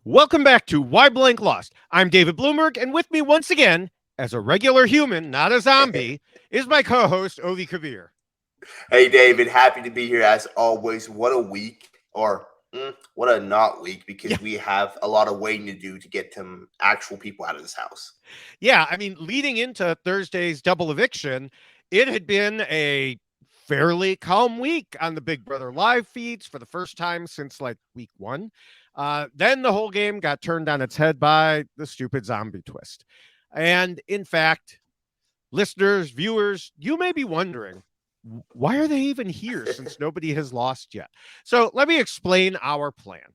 Welcome back to Why Blank Lost. I'm David Bloomberg, and with me once again, as a regular human, not a zombie, is my co-host, Ovi Kabir. Hey, David, happy to be here as always. What a week, or what a not week, Yeah, because we have a lot of waiting to do to get some actual people out of this house. yeah. I mean, leading into Thursday's double eviction, it had been a fairly calm week on the Big Brother live feeds for the first time since like week one. Then the whole game got turned on its head by the stupid zombie twist. And in fact, listeners, viewers, you may be wondering, why are they even here since nobody has lost yet? So let me explain our plan.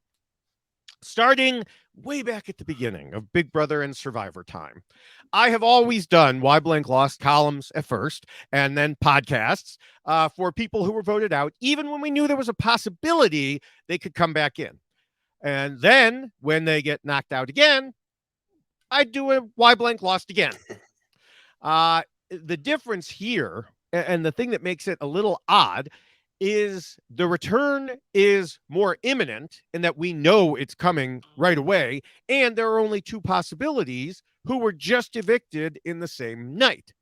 Starting way back at the beginning of Big Brother and Survivor time, I have always done Why Blank Lost columns at first and then podcasts for people who were voted out, even when we knew there was a possibility they could come back in. And then when they get knocked out again, I'd do a Why Blank Lost again. The difference here, and the thing that makes it a little odd, is the return is more imminent in that we know it's coming right away, and there are only two possibilities who were just evicted in the same night.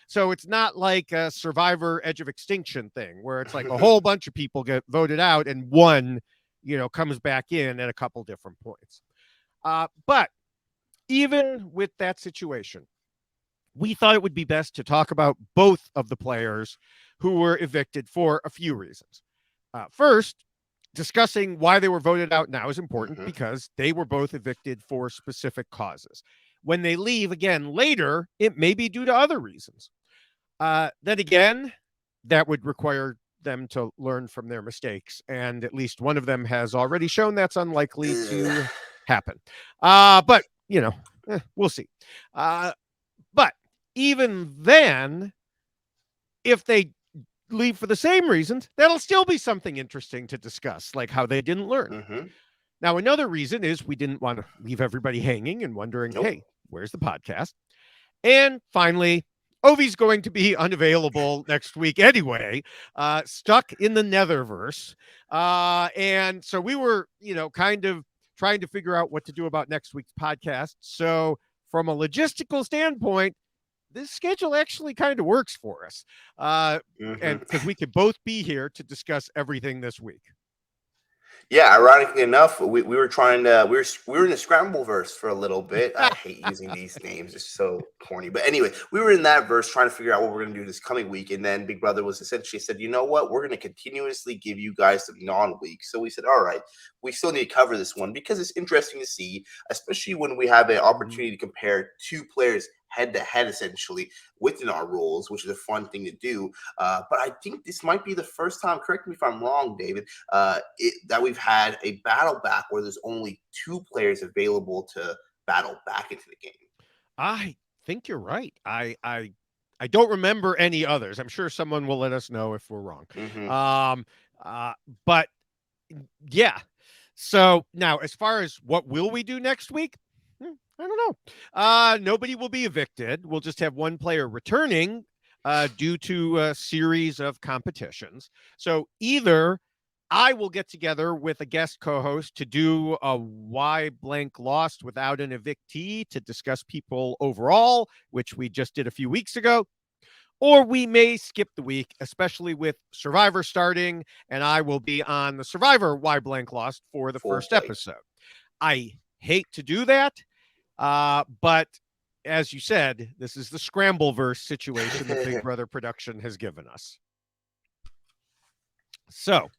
So it's not like a Survivor Edge of Extinction thing where it's like a whole bunch of people get voted out and one, comes back in at a couple different points. But even with that situation, we thought it would be best to talk about both of the players who were evicted for a few reasons. First, discussing why they were voted out now is important because they were both evicted for specific causes. When they leave again later, it may be due to other reasons. Then again, that would require them to learn from their mistakes. And at least one of them has already shown that's unlikely to happen. But, we'll see. But even then, if they leave for the same reasons, that'll still be something interesting to discuss, like how they didn't learn. Now, another reason is we didn't want to leave everybody hanging and wondering, hey, where's the podcast? And finally, Ovi's going to be unavailable next week anyway, stuck in the Netherverse. And so we were, kind of trying to figure out what to do about next week's podcast. So from a logistical standpoint, this schedule actually kind of works for us. And because we could both be here to discuss everything this week. Yeah, ironically enough, we were trying to we were in the scramble verse for a little bit. I hate using these names; it's so corny. But anyway, we were in that verse trying to figure out what we're going to do this coming week. And then Big Brother was essentially said, "You know what? We're going to continuously give you guys some non-weeks." So we said, "All right, we still need to cover this one because it's interesting to see, especially when we have an opportunity to compare two players head to head, essentially within our rules, which is a fun thing to do. But I think this might be the first time. Correct me if I'm wrong, David." That we've had a battle back where there's only two players available to battle back into the game. I think you're right. I don't remember any others. I'm sure someone will let us know if we're wrong. But yeah. So now, as far as what will we do next week, I don't know. Nobody will be evicted. We'll just have one player returning due to a series of competitions. So either I will get together with a guest co-host to do a Why Blank Lost without an evictee to discuss people overall, which we just did a few weeks ago. Or we may skip the week, especially with Survivor starting, and I will be on the Survivor Why Blank Lost for the first episode. I hate to do that, but as you said, this is the Scrambleverse situation that Big Brother production has given us. So,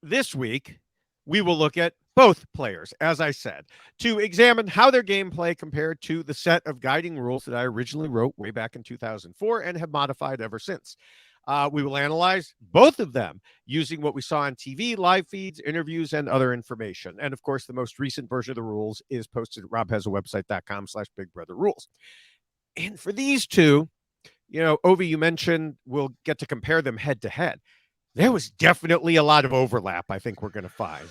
this week, we will look at both players, as I said, to examine how their gameplay compared to the set of guiding rules that I originally wrote way back in 2004 and have modified ever since. We will analyze both of them using what we saw on TV, live feeds, interviews, and other information. And of course, the most recent version of the rules is posted at robhasawebsite.com/BigBrotherRules. And for these two, Ovi, you mentioned we'll get to compare them head to head. There was definitely a lot of overlap, I think we're going to find.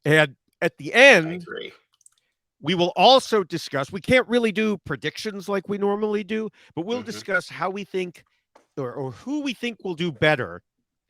And at the end, we will also discuss, we can't really do predictions like we normally do, but we'll discuss how we think or who we think will do better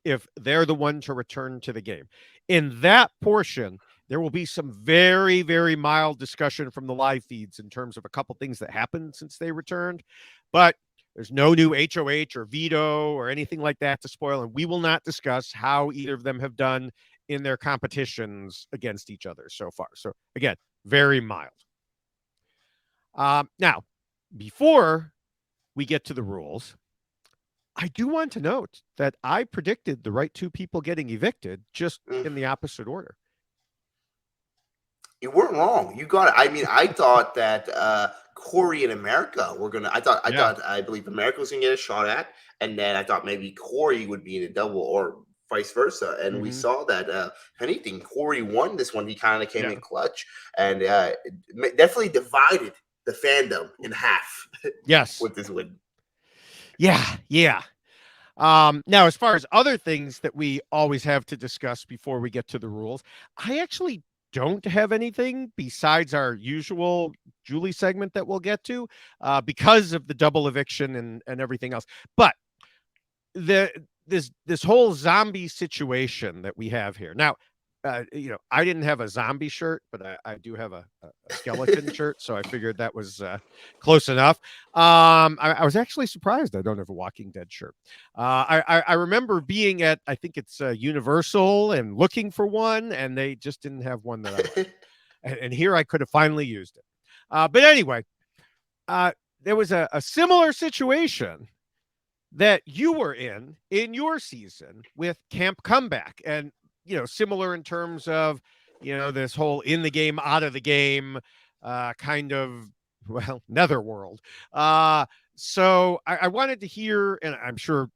if they're the one to return to the game. In that portion, There will be some very, very mild discussion from the live feeds in terms of a couple things that happened since they returned, but there's no new HOH or veto or anything like that to spoil, and we will not discuss how either of them have done in their competitions against each other so far. So again, very mild. Now, before we get to the rules, I do want to note that I predicted the right two people getting evicted just in the opposite order. You weren't wrong. You got it. I mean, I thought that Corey and America were gonna. I believe America was gonna get a shot at, and then I thought maybe Corey would be in a double or vice versa. And we saw that if anything, Corey won this one. He kind of came in clutch, and definitely divided the fandom in half. Yes, with this win. Yeah. Now, as far as other things that we always have to discuss before we get to the rules, I actually don't have anything besides our usual Julie segment that we'll get to because of the double eviction and everything else. But this whole zombie situation that we have here now, I didn't have a zombie shirt, but I do have a skeleton shirt, so I figured that was close enough. I was actually surprised I don't have a Walking Dead shirt. I remember being at, I think it's Universal, and looking for one, and they just didn't have one that I liked. And here I could have finally used it. But anyway, there was a similar situation that you were in your season with Camp Comeback, and similar in terms of this whole in the game, out of the game kind of, well, netherworld. So I wanted to hear, and I'm sure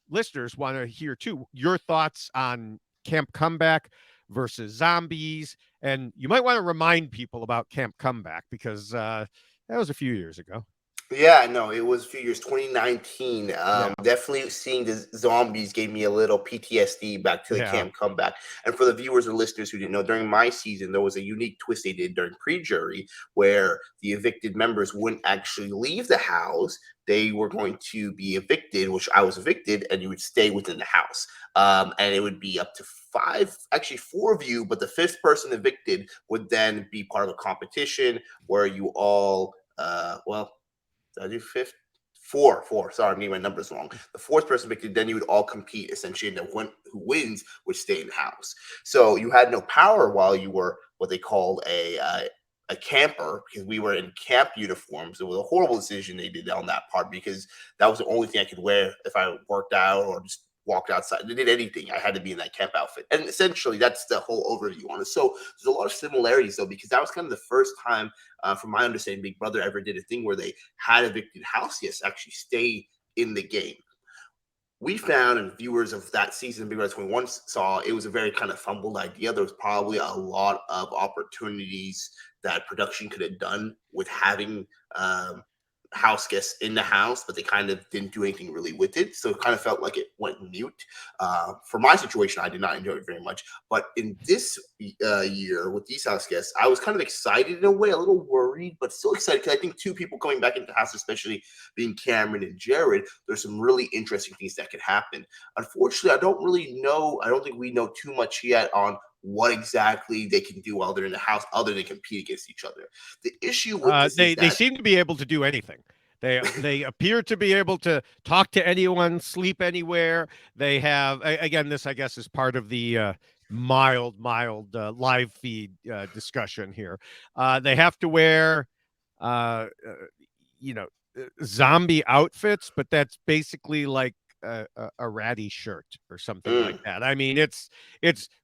listeners want to hear too, your thoughts on Camp Comeback versus zombies, and you might want to remind people about Camp Comeback because that was a few years ago. Yeah, no, it was a few years, 2019. Definitely seeing the zombies gave me a little PTSD back to the Camp Comeback. And for the viewers and listeners who didn't know, during my season, there was a unique twist they did during pre-jury where the evicted members wouldn't actually leave the house. They were going to be evicted, which I was evicted, and you would stay within the house. And it would be up to four of you, but the fifth person evicted would then be part of a competition where you all, did I do fifth? Four. Sorry, I'm getting my numbers wrong. The fourth person evicted, then you would all compete essentially, and who wins would stay in the house. So you had no power while you were what they called a camper, because we were in camp uniforms. It was a horrible decision they did on that part because that was the only thing I could wear if I worked out or just walked outside. They did anything. I had to be in that camp outfit. And essentially, that's the whole overview on it. So there's a lot of similarities, though, because that was kind of the first time, from my understanding, Big Brother ever did a thing where they had evicted house guests actually stay in the game. We found, and viewers of that season, Big Brother 21 saw, it was a very kind of fumbled idea. There was probably a lot of opportunities that production could have done with having house guests in the house, but they kind of didn't do anything really with it. So it kind of felt like it went mute. For my situation, I did not enjoy it very much. But in this year with these house guests, I was kind of excited in a way, a little worried, but still excited because I think two people coming back into the house, especially being Cameron and Jared, there's some really interesting things that could happen. Unfortunately, I don't really know. I don't think we know too much yet on what exactly they can do while they're in the house other than compete against each other. The issue with this is they seem to be able to do anything. They appear to be able to talk to anyone, sleep anywhere. They have, again, this I guess is part of the mild live feed discussion here. They have to wear zombie outfits, but that's basically like a ratty shirt or something like that. I mean, it's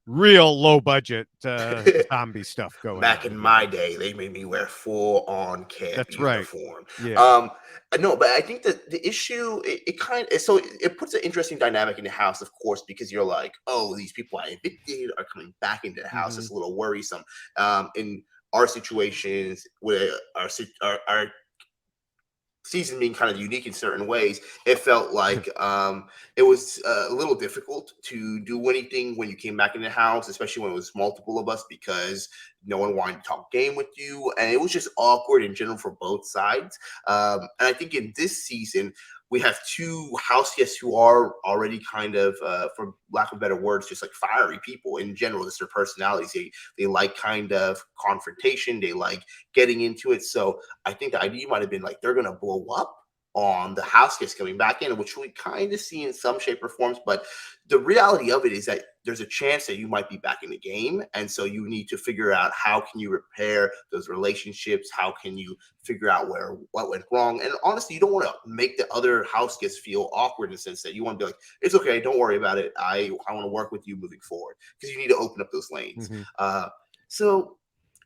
real low budget zombie stuff going back on in here. my day. They made me wear full on camp That's uniform. Right. Yeah. No, but I think that the issue, it kind of, so it puts an interesting dynamic in the house, of course, because you're like, oh, these people I evicted are coming back into the house. It's a little worrisome. In our situations, with our season being kind of unique in certain ways, it felt like it was a little difficult to do anything when you came back in the house, especially when it was multiple of us, because no one wanted to talk game with you, and it was just awkward in general for both sides. And I think in this season, we have two house guests who are already kind of, for lack of better words, just like fiery people in general. It's their personalities. They like kind of confrontation. They like getting into it. So I think the idea might have been like they're going to blow up on the house guests coming back in, which we kind of see in some shape or forms. But the reality of it is that there's a chance that you might be back in the game, and so you need to figure out how can you repair those relationships, how can you figure out what went wrong. And honestly, you don't want to make the other house guests feel awkward in the sense that you want to be like, it's okay, don't worry about it, I want to work with you moving forward, because you need to open up those lanes. So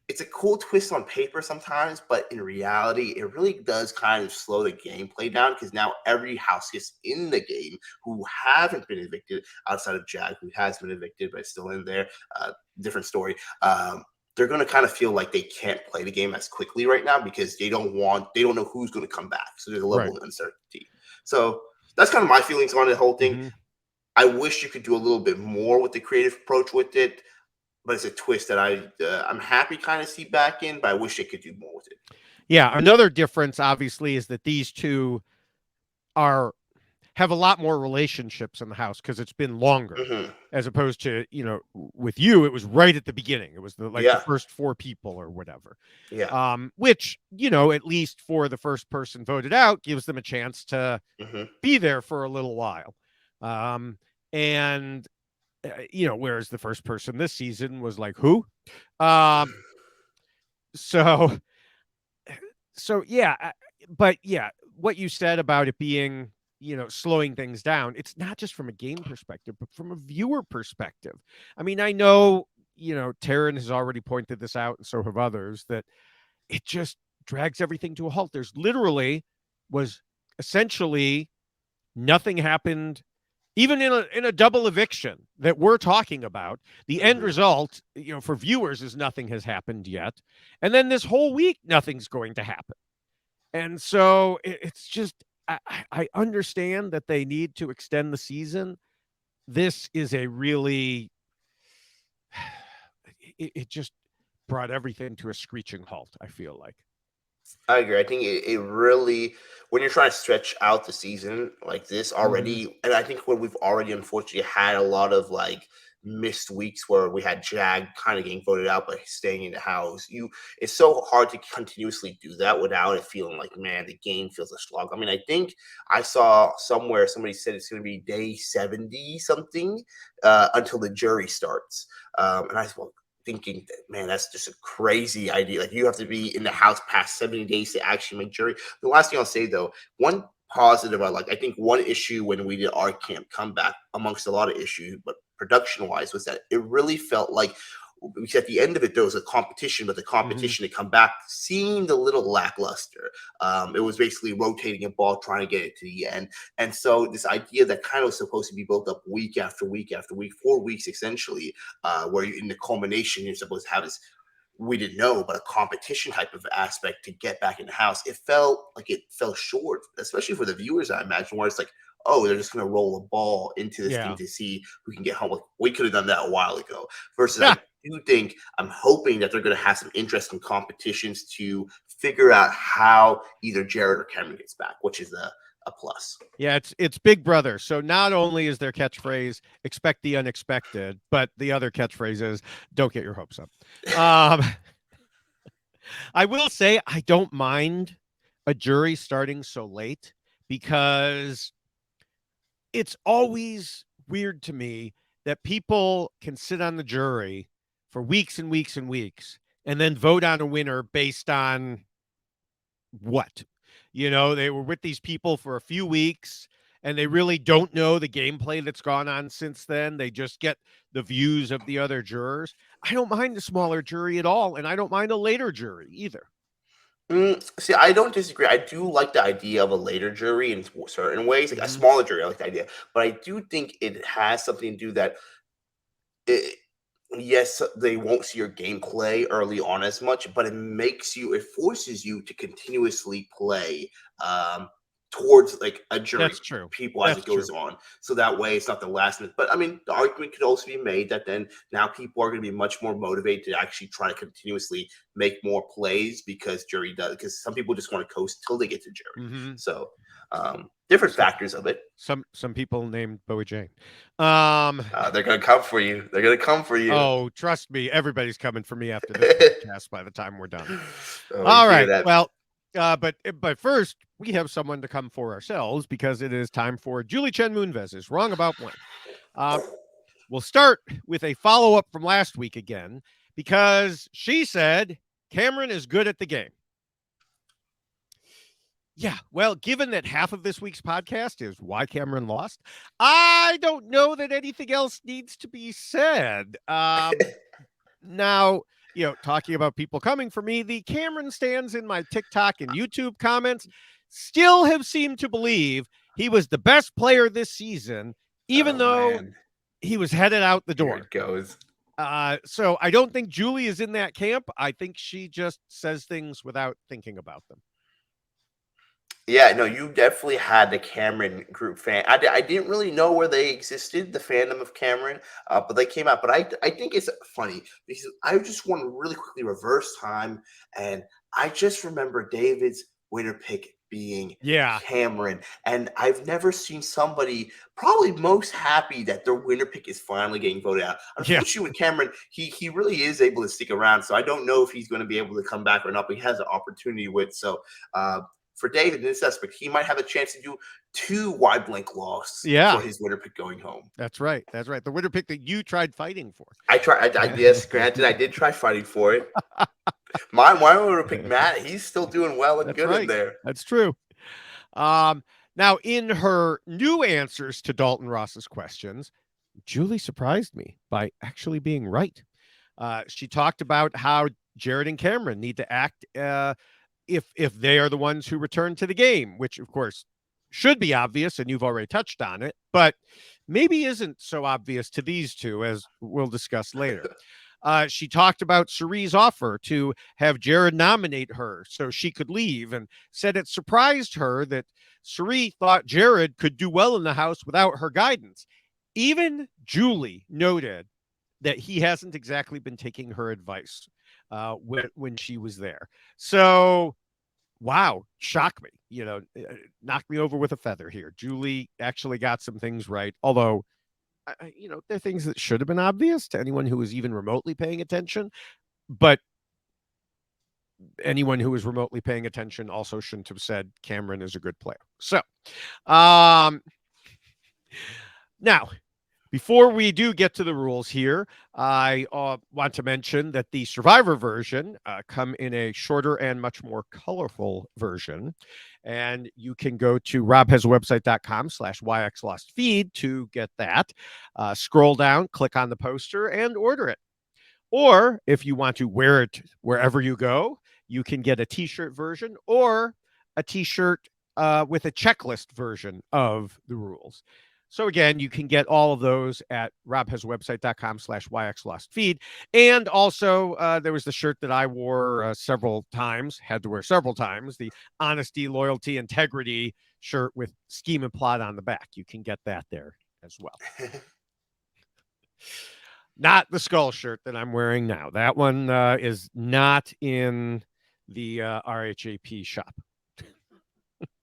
it's a cool twist on paper sometimes, but in reality, it really does kind of slow the gameplay down, because now every house gets in the game who haven't been evicted, outside of Jack, who has been evicted but is still in there. Different story. They're going to kind of feel like they can't play the game as quickly right now because they don't know who's going to come back. So there's a level of uncertainty. So that's kind of my feelings on the whole thing. I wish you could do a little bit more with the creative approach with it, but it's a twist that I'm happy kind of see back in, but I wish they could do more with it. Yeah, another difference obviously is that these two have a lot more relationships in the house because it's been longer, as opposed to, with you, it was right at the beginning. It was the first 4 people or whatever. Yeah. Which, at least for the first person voted out, gives them a chance to be there for a little while. And whereas the first person this season was like, who? So yeah, but yeah, what you said about it being, slowing things down, it's not just from a game perspective, but from a viewer perspective. I mean, I know, Taryn has already pointed this out, and so have others, that it just drags everything to a halt. There's was essentially nothing happened. Even in a double eviction that we're talking about, the end result, for viewers, is nothing has happened yet. And then this whole week, nothing's going to happen. And so it's just, I understand that they need to extend the season. This is a really, it just brought everything to a screeching halt, I feel like. I agree. I think it really, when you're trying to stretch out the season like this already, and I think when we've already unfortunately had a lot of like missed weeks where we had Jag kind of getting voted out but staying in the house, it's so hard to continuously do that without it feeling like, man, the game feels a slog. I mean, I think I saw somewhere somebody said it's going to be day 70 something until the jury starts, and I thought, thinking that, man, that's just a crazy idea. Like, you have to be in the house past 70 days to actually make jury. The last thing I'll say, though, one positive I think one issue when we did our camp comeback, amongst a lot of issues, but production-wise, was that it really felt like, because at the end of it, there was a competition, but the competition to come back seemed a little lackluster. It was basically rotating a ball, trying to get it to the end. And so this idea that kind of was supposed to be built up week after week after week, 4 weeks essentially, where in the culmination, you're supposed to have this, we didn't know, but a competition type of aspect to get back in the house. It felt like it fell short, especially for the viewers, I imagine, where it's like, oh, they're just going to roll a ball into this thing to see who can get home. Like, we could have done that a while ago. Versus, I do think, I'm hoping that they're going to have some interesting competitions to figure out how either Jared or Cameron gets back, which is a plus. Yeah, it's Big Brother. So not only is their catchphrase "expect the unexpected," but the other catchphrase is "don't get your hopes up." I will say I don't mind a jury starting so late, because it's always weird to me that people can sit on the jury for weeks and weeks and weeks and then vote on a winner based on what? They were with these people for a few weeks and they really don't know the gameplay that's gone on since then. They just get the views of the other jurors. I don't mind the smaller jury at all, and I don't mind a later jury either. See, I don't disagree. I do like the idea of a later jury in certain ways, like a smaller jury. I like the idea, but I do think it has something to do that. Yes, they won't see your gameplay early on as much, but it forces you to continuously play towards like a jury. That's true. People as it goes on. So that way it's not the last minute. But I mean, the argument could also be made that then now people are going to be much more motivated to actually try to continuously make more plays, because some people just want to coast till they get to jury. So Different factors of it. Some people named Bowie Jane. They're gonna come for you. They're gonna come for you. Oh, trust me, everybody's coming for me after this podcast by the time we're done. All right. Well, but first we have someone to come for ourselves because it is time for Julie Chen Moonves' Wrong About Blank. We'll start with a follow-up from last week again because she said Cameron is good at the game. Yeah, well, given that half of this week's podcast is why Cameron lost, I don't know that anything else needs to be said. Now, talking about people coming for me, the Cameron stands in my TikTok and YouTube comments still have seemed to believe he was the best player this season, even though he was headed out the door. Here it goes. So I don't think Julie is in that camp. I think she just says things without thinking about them. Yeah, no, you definitely had the Cameron group fan. I didn't really know where they existed, the fandom of Cameron, but they came out. But I think it's funny because I just want to really quickly reverse time, and I just remember David's winner pick being Cameron, and I've never seen somebody probably most happy that their winner pick is finally getting voted out. Unfortunately, with Cameron, he really is able to stick around, so I don't know if he's going to be able to come back or not, but he has an opportunity with so. For David, in this aspect, he might have a chance to do 2 wide blank loss for his winner pick going home. That's right. The winner pick that you tried fighting for. I tried. Yes, granted, I did try fighting for it. My winner pick, Matt, he's still doing well and good in there. That's true. Now, in her new answers to Dalton Ross's questions, Julie surprised me by actually being right. She talked about how Jared and Cameron need to act if they are the ones who return to the game, which of course should be obvious, and you've already touched on it, but maybe isn't so obvious to these two, as we'll discuss later. She talked about Cerie's offer to have Jared nominate her so she could leave, and said it surprised her that Cerie thought Jared could do well in the house without her guidance. Even Julie noted that he hasn't exactly been taking her advice when she was there. So, wow, shock me, knocked me over with a feather here. Julie actually got some things right, although, there are things that should have been obvious to anyone who was even remotely paying attention, but anyone who was remotely paying attention also shouldn't have said Cameron is a good player. So, now, before we do get to the rules here, I want to mention that the Survivor version come in a shorter and much more colorful version. And you can go to robhasawebsite.com/yxlostfeed to get that. Scroll down, click on the poster, and order it. Or if you want to wear it wherever you go, you can get a t-shirt version or a t-shirt with a checklist version of the rules. So again, you can get all of those at robhasawebsite.com/yxlostfeed. And also, there was the shirt that I wore had to wear several times, the Honesty, Loyalty, Integrity shirt with Scheme and Plot on the back. You can get that there as well. Not the skull shirt that I'm wearing now. That one is not in the RHAP shop.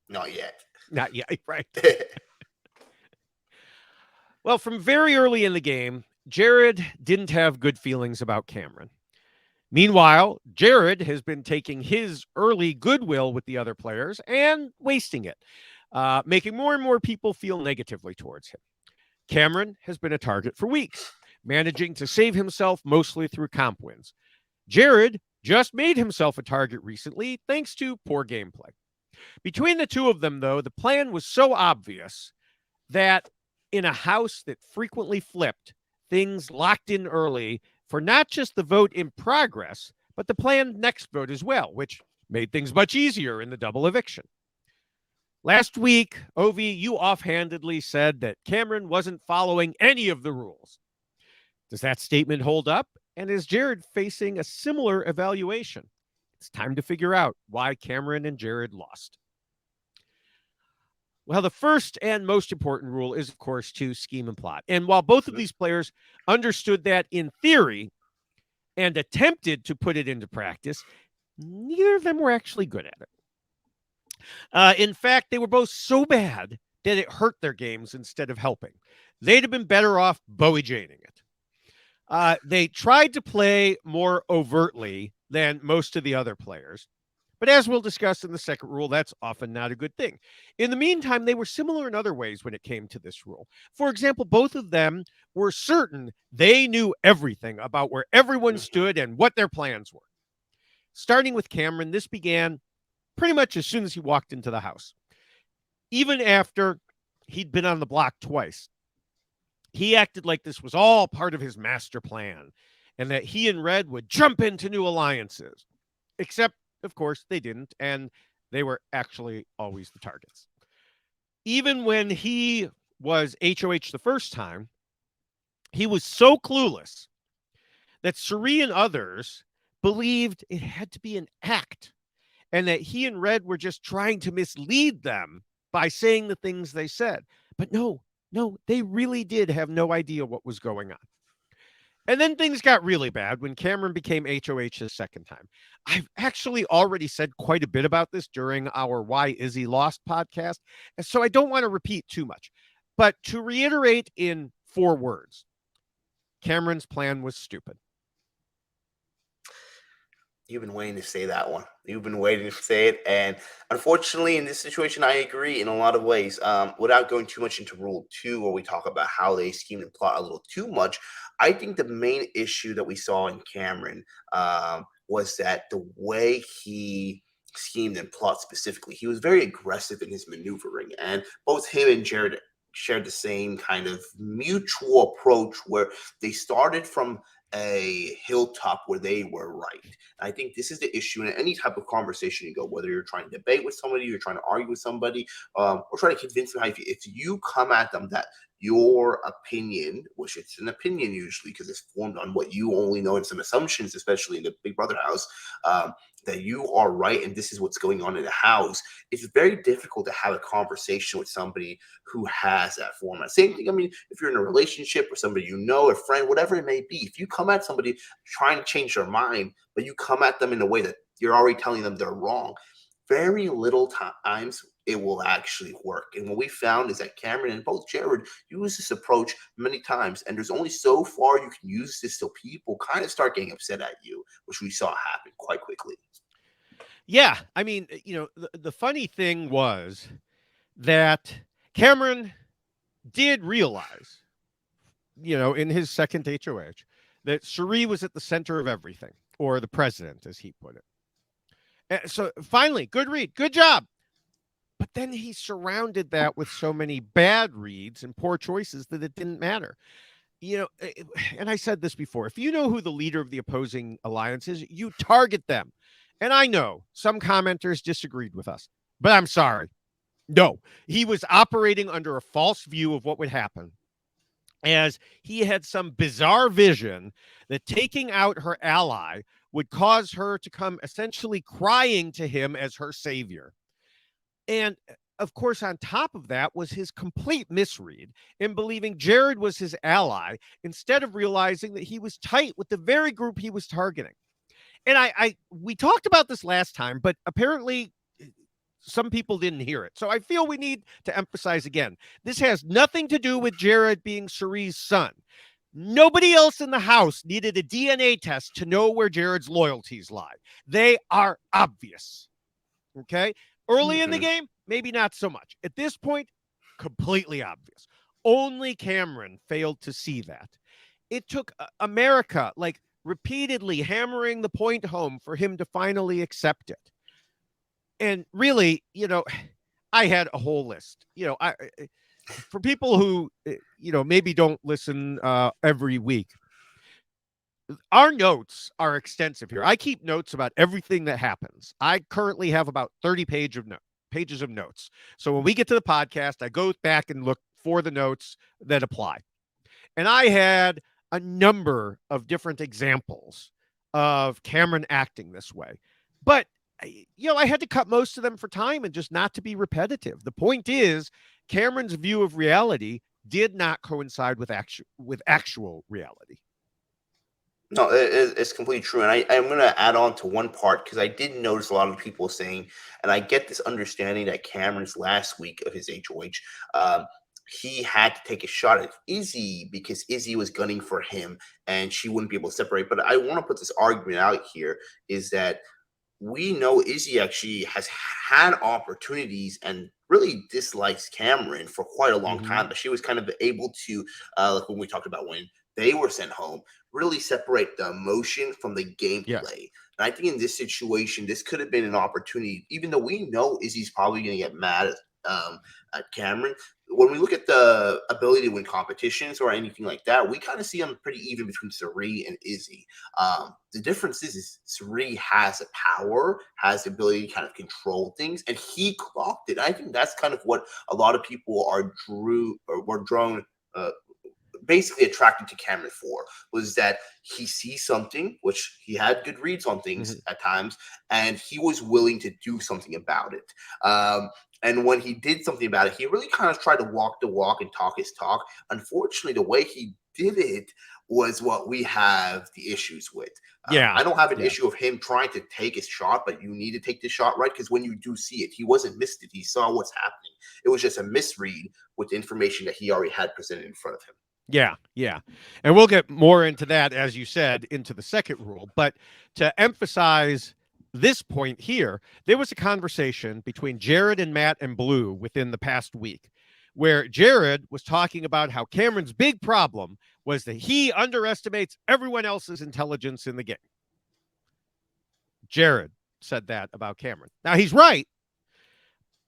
Not yet. Not yet, right. Well, from very early in the game, Jared didn't have good feelings about Cameron. Meanwhile, Jared has been taking his early goodwill with the other players and wasting it, making more and more people feel negatively towards him. Cameron has been a target for weeks, managing to save himself mostly through comp wins. Jared just made himself a target recently thanks to poor gameplay. Between the two of them, though, the plan was so obvious that in a house that frequently flipped, things locked in early for not just the vote in progress, but the planned next vote as well, which made things much easier in the double eviction. Last week, Ovi, you offhandedly said that Cameron wasn't following any of the rules. Does that statement hold up? And is Jared facing a similar evaluation? It's time to figure out why Cameron and Jared lost. Well, the first and most important rule is, of course, to scheme and plot. And while both of these players understood that in theory and attempted to put it into practice, neither of them were actually good at it. In fact, they were both so bad that it hurt their games instead of helping. They'd have been better off Bowie Janing it. They tried to play more overtly than most of the other players. But as we'll discuss in the second rule, that's often not a good thing. In the meantime, they were similar in other ways when it came to this rule. For example, both of them were certain they knew everything about where everyone stood and what their plans were. Starting with Cameron, this began pretty much as soon as he walked into the house. Even after he'd been on the block twice, he acted like this was all part of his master plan and that he and Red would jump into new alliances. Except, of course, they didn't, and they were actually always the targets. Even when he was HOH the first time, he was so clueless that Suri and others believed it had to be an act and that he and Red were just trying to mislead them by saying the things they said. But no, they really did have no idea what was going on. And then things got really bad when Cameron became HOH the second time. I've actually already said quite a bit about this during our Why Izzy Lost podcast, and so I don't want to repeat too much. But to reiterate in 4 words, Cameron's plan was stupid. You've been waiting to say that one. You've been waiting to say it. And unfortunately, in this situation, I agree in a lot of ways. Without going too much into Rule 2, where we talk about how they schemed and plot a little too much, I think the main issue that we saw in Cameron was that the way he schemed and plot specifically, he was very aggressive in his maneuvering. And both him and Jared shared the same kind of mutual approach where they started from a hilltop where they were right. And I think this is the issue in any type of conversation you go, whether you're trying to debate with somebody, you're trying to argue with somebody, or trying to convince them. If you come at them that your opinion, which it's an opinion usually because it's formed on what you only know and some assumptions, especially in the Big Brother house, that you are right and this is what's going on in the house, it's very difficult to have a conversation with somebody who has that format. Same thing, I mean, if you're in a relationship with somebody you know, a friend, whatever it may be, if you come at somebody trying to change their mind, but you come at them in a way that you're already telling them they're wrong, very little times it will actually work. And what we found is that Cameron and both Jared use this approach many times, and there's only so far you can use this till people kind of start getting upset at you, which we saw happen quite quickly. Yeah, I mean, the funny thing was that Cameron did realize, in his second HOH, that Suri was at the center of everything, or the president, as he put it. And so finally, good read, good job. But then he surrounded that with so many bad reads and poor choices that it didn't matter. And I said this before, if you know who the leader of the opposing alliance is, you target them. And I know some commenters disagreed with us, but I'm sorry. No, he was operating under a false view of what would happen, as he had some bizarre vision that taking out her ally would cause her to come essentially crying to him as her savior. And of course, on top of that was his complete misread in believing Jared was his ally instead of realizing that he was tight with the very group he was targeting. And we talked about this last time, but apparently some people didn't hear it. So I feel we need to emphasize again. This has nothing to do with Jared being Suri's son. Nobody else in the house needed a DNA test to know where Jared's loyalties lie. They are obvious. Okay? Early in the game, maybe not so much. At this point, completely obvious. Only Cameron failed to see that. It took America, repeatedly hammering the point home for him to finally accept it. And really, I had a whole list. For people who, maybe don't listen every week, our notes are extensive here. I keep notes about everything that happens. I currently have about 30 pages of notes. So when we get to the podcast, I go back and look for the notes that apply. And I had a number of different examples of Cameron acting this way. But, I had to cut most of them for time and just not to be repetitive. The point is, Cameron's view of reality did not coincide with actual reality. No, it's completely true. And I'm going to add on to one part because I did notice a lot of people saying, and I get this understanding that Cameron's last week of his HOH, he had to take a shot at Izzy because Izzy was gunning for him and she wouldn't be able to separate. But I want to put this argument out here is that we know Izzy actually has had opportunities and really dislikes Cameron for quite a long Mm-hmm. time, but she was kind of able to, like when we talked about when they were sent home, really separate the emotion from the Yes. gameplay. And I think in this situation, this could have been an opportunity, even though we know Izzy's probably going to get mad at Cameron. When we look at the ability to win competitions or anything like that, we kind of see them pretty even between Sari and Izzy. The difference is Sari has a power, has the ability to kind of control things, and he clocked it. I think that's kind of what a lot of people were drawn basically attracted to Cameron for was that he sees something, which he had good reads on things Mm-hmm. at times, and he was willing to do something about it. And when he did something about it, he really kind of tried to walk the walk and talk his talk. Unfortunately, the way he did it was what we have the issues with. Yeah. I don't have an Yeah. issue of him trying to take his shot, but you need to take the shot right because when you do see it, he wasn't missed it. He saw what's happening. It was just a misread with the information that he already had presented in front of him. Yeah, yeah. And we'll get more into that, as you said, into the second rule. But to emphasize this point here, there was a conversation between Jared and Matt and Blue within the past week where Jared was talking about how Cameron's big problem was that he underestimates everyone else's intelligence in the game. Jared said that about Cameron. Now, he's right,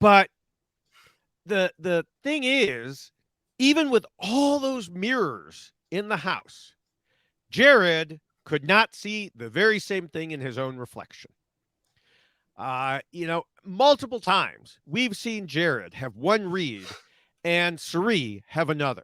but the thing is, even with all those mirrors in the house, Jared could not see the very same thing in his own reflection. Multiple times we've seen Jared have one read and Sari have another.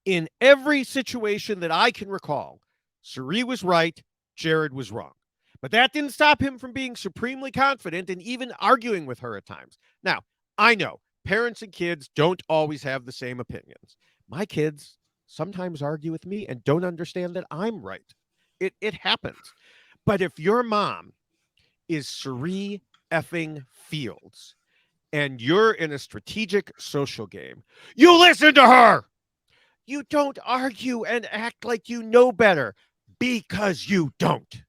In every situation that I can recall, Sari was right, Jared was wrong. But that didn't stop him from being supremely confident and even arguing with her at times. Now, I know parents and kids don't always have the same opinions. My kids sometimes argue with me and don't understand that I'm right. It happens. But if your mom is Sari effing Fields and you're in a strategic social game, you listen to her. You don't argue and act like you know better because you don't.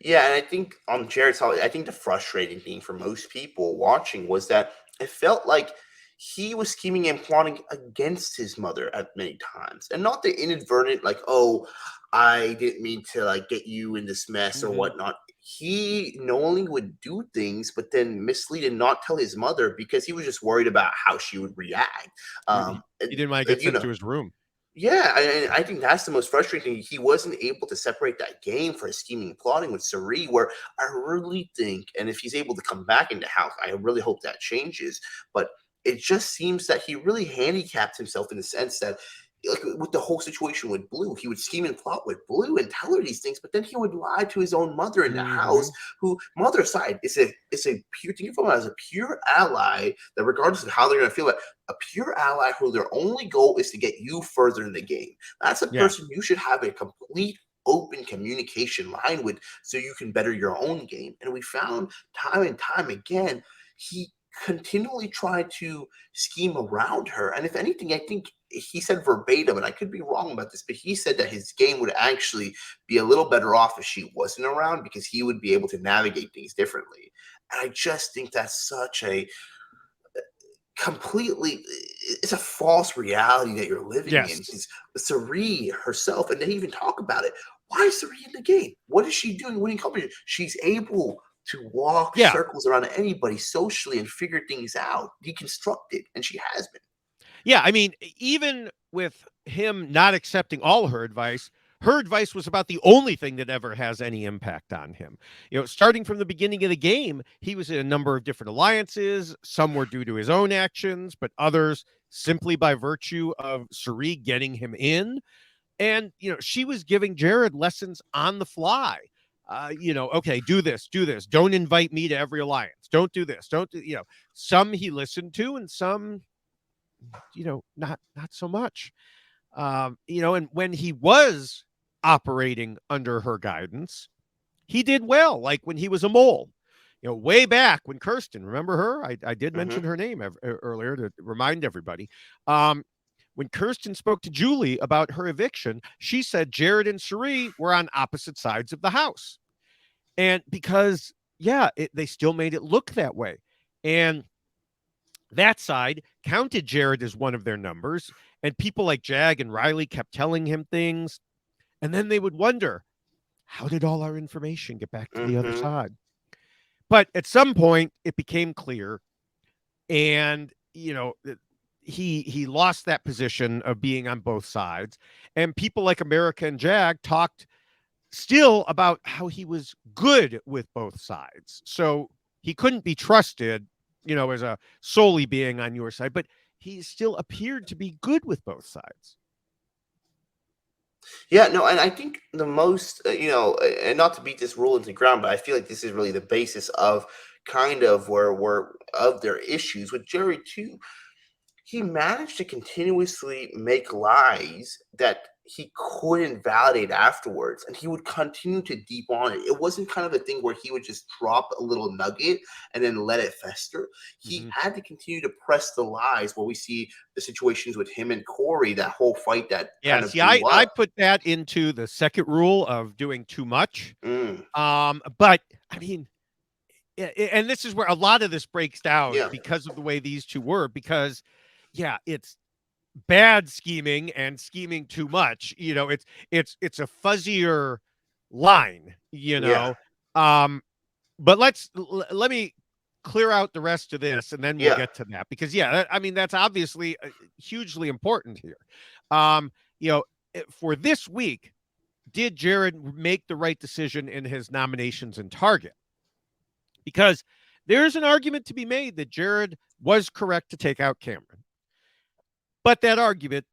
Yeah, and I think on Jared's side, I think the frustrating thing for most people watching was that it felt like he was scheming and plotting against his mother at many times. And not the inadvertent, like, oh, I didn't mean to like get you in this mess or Mm-hmm. whatnot. He knowingly would do things, but then mislead and not tell his mother because he was just worried about how she would react. He didn't want to And, get sent to his room. yeah, and I think that's the most frustrating thing. He wasn't able to separate that game for his scheming and plotting with Sari, where I really think, and if he's able to come back into house, I really hope that changes. But it just seems that he really handicapped himself in the sense that, like with the whole situation with Blue, he would scheme and plot with Blue and tell her these things, but then he would lie to his own mother in the Mm-hmm. house, who mother side is a pure think of him as a pure ally that regardless of how they're gonna feel it, a pure ally who their only goal is to get you further in the game. That's a Yeah. person you should have a complete open communication line with so you can better your own game. And we found time and time again, he continually tried to scheme around her. And if anything, I think he said verbatim, and I could be wrong about this, but he said that his game would actually be a little better off if she wasn't around because he would be able to navigate things differently. And I just think that's such a completely it's a false reality that you're living in Yes. because Sari herself, and they even talk about it. Why is Sari in the game? What is she doing winning competition? She's able to walk Yeah. circles around anybody socially and figure things out, deconstruct it, and she has been. Yeah. I mean, even with him not accepting all her advice was about the only thing that ever has any impact on him. Starting from the beginning of the game, he was in a number of different alliances. Some were due to his own actions, but others simply by virtue of Sari getting him in. And, she was giving Jared lessons on the fly. Okay, do this, do this. Don't invite me to every alliance. Don't do this. Don't do, some he listened to and some, not so much. And when he was operating under her guidance, he did well, like when he was a mole. Way back when Kirsten, remember her? I did mention Mm-hmm. her name earlier to remind everybody. Um, when Kirsten spoke to Julie about her eviction, she said Jared and Cherie were on opposite sides of the house. And because, yeah, they still made it look that way. And that side counted Jared as one of their numbers. And people like Jag and Riley kept telling him things. And then they would wonder, how did all our information get back to the other Mm-hmm. side? But at some point, it became clear, and he lost that position of being on both sides. And people like America and Jag talked still about how he was good with both sides. So he couldn't be trusted, as a solely being on your side, but he still appeared to be good with both sides. Yeah, no, and I think the most, and not to beat this rule into ground, but I feel like this is really the basis of kind of where we're of their issues with Jerry too. He managed to continuously make lies that he couldn't validate afterwards, and he would continue to deep on it. It wasn't kind of a thing where he would just drop a little nugget and then let it fester. He Mm-hmm. had to continue to press the lies. Where we see the situations with him and Corey, that whole fight that Yeah, kind of see, blew I up. put that into the second rule of doing too much. Mm, But I mean, and this is where a lot of this breaks down yeah, because of the way these two were. Because, yeah, it's bad scheming and scheming too much. It's a fuzzier line. yeah, But let me clear out the rest of this, and then we'll yeah. get to that, because I mean, that's obviously hugely important here. Um, you know, for this week, did Jared make the right decision in his nominations in Target? Because there's an argument to be made that Jared was correct to take out Cameron. But that argument,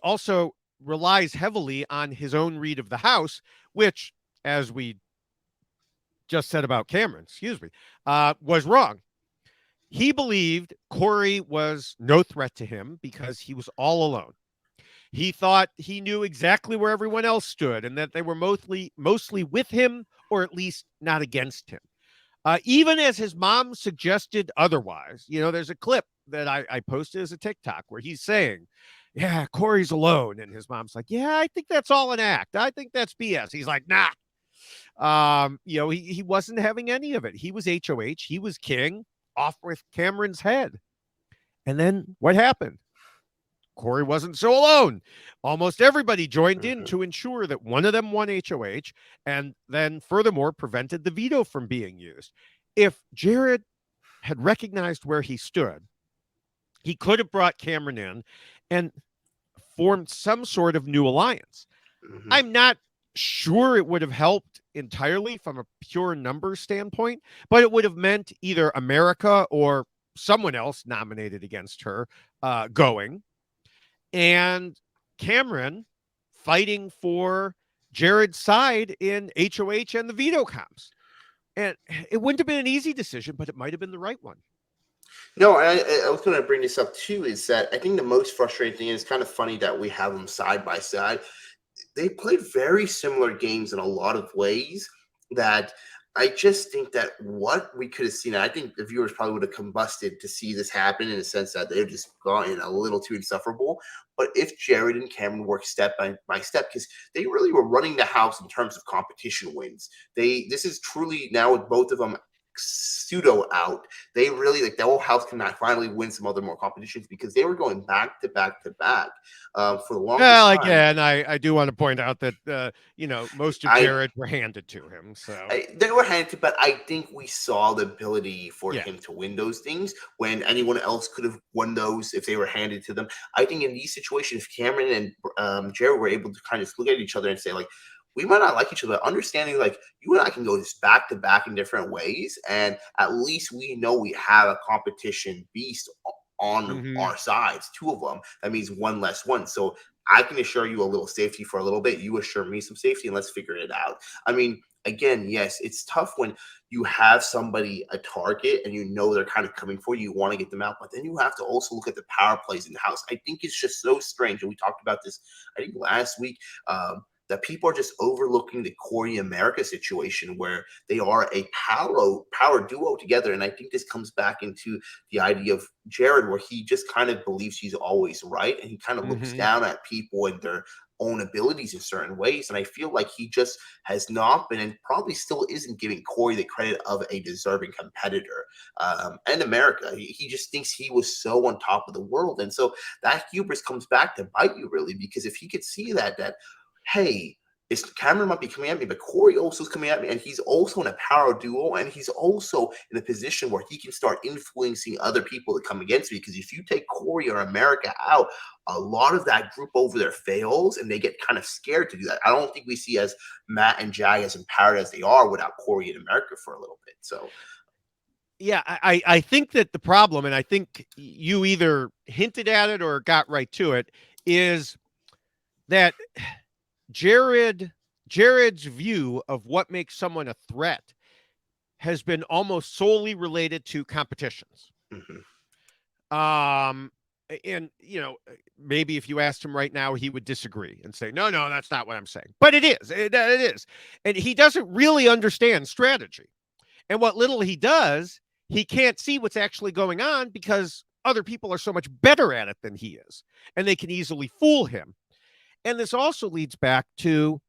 also relies heavily on his own read of the house, which, as we just said about Cameron, was wrong. He believed Corey was no threat to him because he was all alone. He thought he knew exactly where everyone else stood and that they were mostly with him, or at least not against him. Even as his mom suggested otherwise. There's a clip that I posted as a TikTok where he's saying, yeah, Corey's alone. And his mom's like, yeah, I think that's all an act. I think that's BS. He's like, nah. He wasn't having any of it. He was HOH. He was king, off with Cameron's head. And then what happened? Corey wasn't so alone. Almost everybody joined in Hmm. to ensure that one of them won HOH, and then furthermore prevented the veto from being used. If Jared had recognized where he stood, he could have brought Cameron in and formed some sort of new alliance. Hmm. I'm not sure it would have helped entirely from a pure numbers standpoint, but it would have meant either America or someone else nominated against her going, and Cameron fighting for Jared's side in HOH and the veto comps. And it wouldn't have been an easy decision, but it might have been the right one. No, I was going to bring this up too. Is that I think the most frustrating thing, and it's kind of funny that we have them side by side. They played very similar games in a lot of ways that I just think that what we could have seen, I think the viewers probably would have combusted to see this happen in the sense that they've just gotten a little too insufferable. But if Jared and Cameron worked step by step, because they really were running the house in terms of competition wins. This is truly now with both of them pseudo out. They really like the whole house cannot finally win some other more competitions because they were going back to back to back for the longest Well, time. again, I do want to point out that, most of I Jared were handed to him. So, they were handed, but I think we saw the ability for yeah. him to win those things when anyone else could have won those if they were handed to them. I think in these situations, Cameron and Jared were able to kind of look at each other and say, like, we might not like each other, understanding like you and I can go just back to back in different ways, and at least we know we have a competition beast on Mm-hmm. our sides, two of them. That means one less one. So I can assure you a little safety for a little bit. You assure me some safety, and let's figure it out. I mean, again, yes, it's tough when you have somebody a target and you know they're kind of coming for you. You want to get them out, but then you have to also look at the power plays in the house. I think it's just so strange, and we talked about this, I think last week. that people are just overlooking the Corey America situation where they are a power duo together. And I think this comes back into the idea of Jared, where he just kind of believes he's always right, and he kind of looks down at people and their own abilities in certain ways. And I feel like he just has not been, and probably still isn't, giving Corey the credit of a deserving competitor. And America, he just thinks he was so on top of the world. And so that hubris comes back to bite you, really, because if he could see that, hey, Cameron might be coming at me, but Corey also is coming at me, and he's also in a power duo, and he's also in a position where he can start influencing other people that come against me. Because if you take Corey or America out, a lot of that group over there fails, and they get kind of scared to do that. I don't think we see as Matt and Jag as empowered as they are without Corey and America for a little bit. So, yeah, I think that the problem, and I think you either hinted at it or got right to it, is that Jared's view of what makes someone a threat has been almost solely related to competitions. And maybe if you asked him right now, he would disagree and say, no, that's not what I'm saying. But it is. It is. And he doesn't really understand strategy. And what little he does, he can't see what's actually going on because other people are so much better at it than he is, and they can easily fool him. And this also leads back to,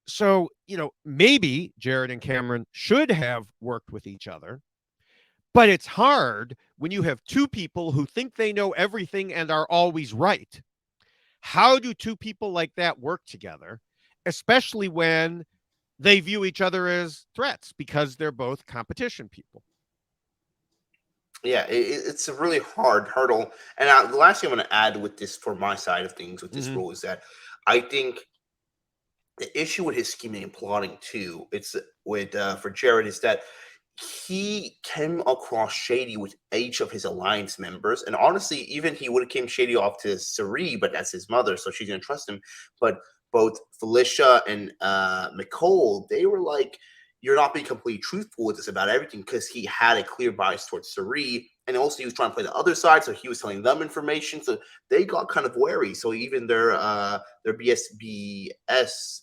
so, maybe Jared and Cameron should have worked with each other, but it's hard when you have two people who think they know everything and are always right. How do two people like that work together, especially when they view each other as threats because they're both competition people? Yeah, it's a really hard hurdle. And the last thing I'm going to add with this, for my side of things, with this rule, is that I think the issue with his scheming and plotting too, it's with for Jared, is that he came across shady with each of his alliance members. And honestly, even he would have came shady off to Sari, but that's his mother, so she's going to trust him. But both Felicia and Nicole, they were like, you're not being completely truthful with us about everything, because he had a clear bias towards Sari. And also he was trying to play the other side, so he was telling them information. So they got kind of wary. So even their BSBS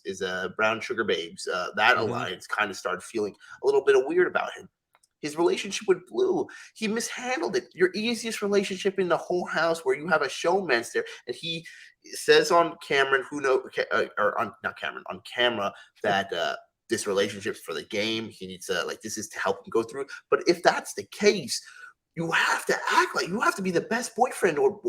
is Brown Sugar Babes, that alliance kind of started feeling a little bit of weird about him. His relationship with Blue, he mishandled it. Your easiest relationship in the whole house, where you have a showman there, and he says on Cameron, not Cameron, on camera, that this relationship's for the game. He needs to, this is to help him go through. But if that's the case, you have to act like you have to be the best boyfriend or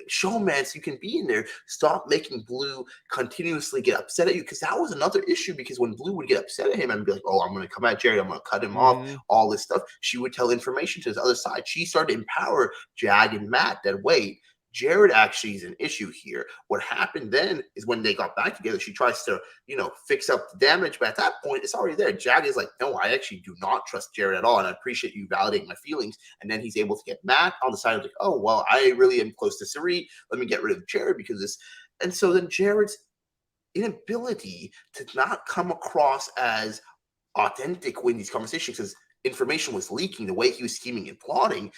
showman so you can be in there. Stop making Blue continuously get upset at you, because that was another issue. Because when Blue would get upset at him and be like, oh, I'm going to come at Jerry, I'm going to cut him off, all this stuff, she would tell information to his other side. She started to empower Jag and Matt that, wait, Jared actually is an issue here. What happened then is when they got back together, she tries to, fix up the damage. But at that point, it's already there. Jag is like, no, I actually do not trust Jared at all. And I appreciate you validating my feelings. And then he's able to get Matt on the side of like, oh, well, I really am close to Sari. Let me get rid of Jared because this. And so then Jared's inability to not come across as authentic in these conversations, because information was leaking, the way he was scheming and plotting,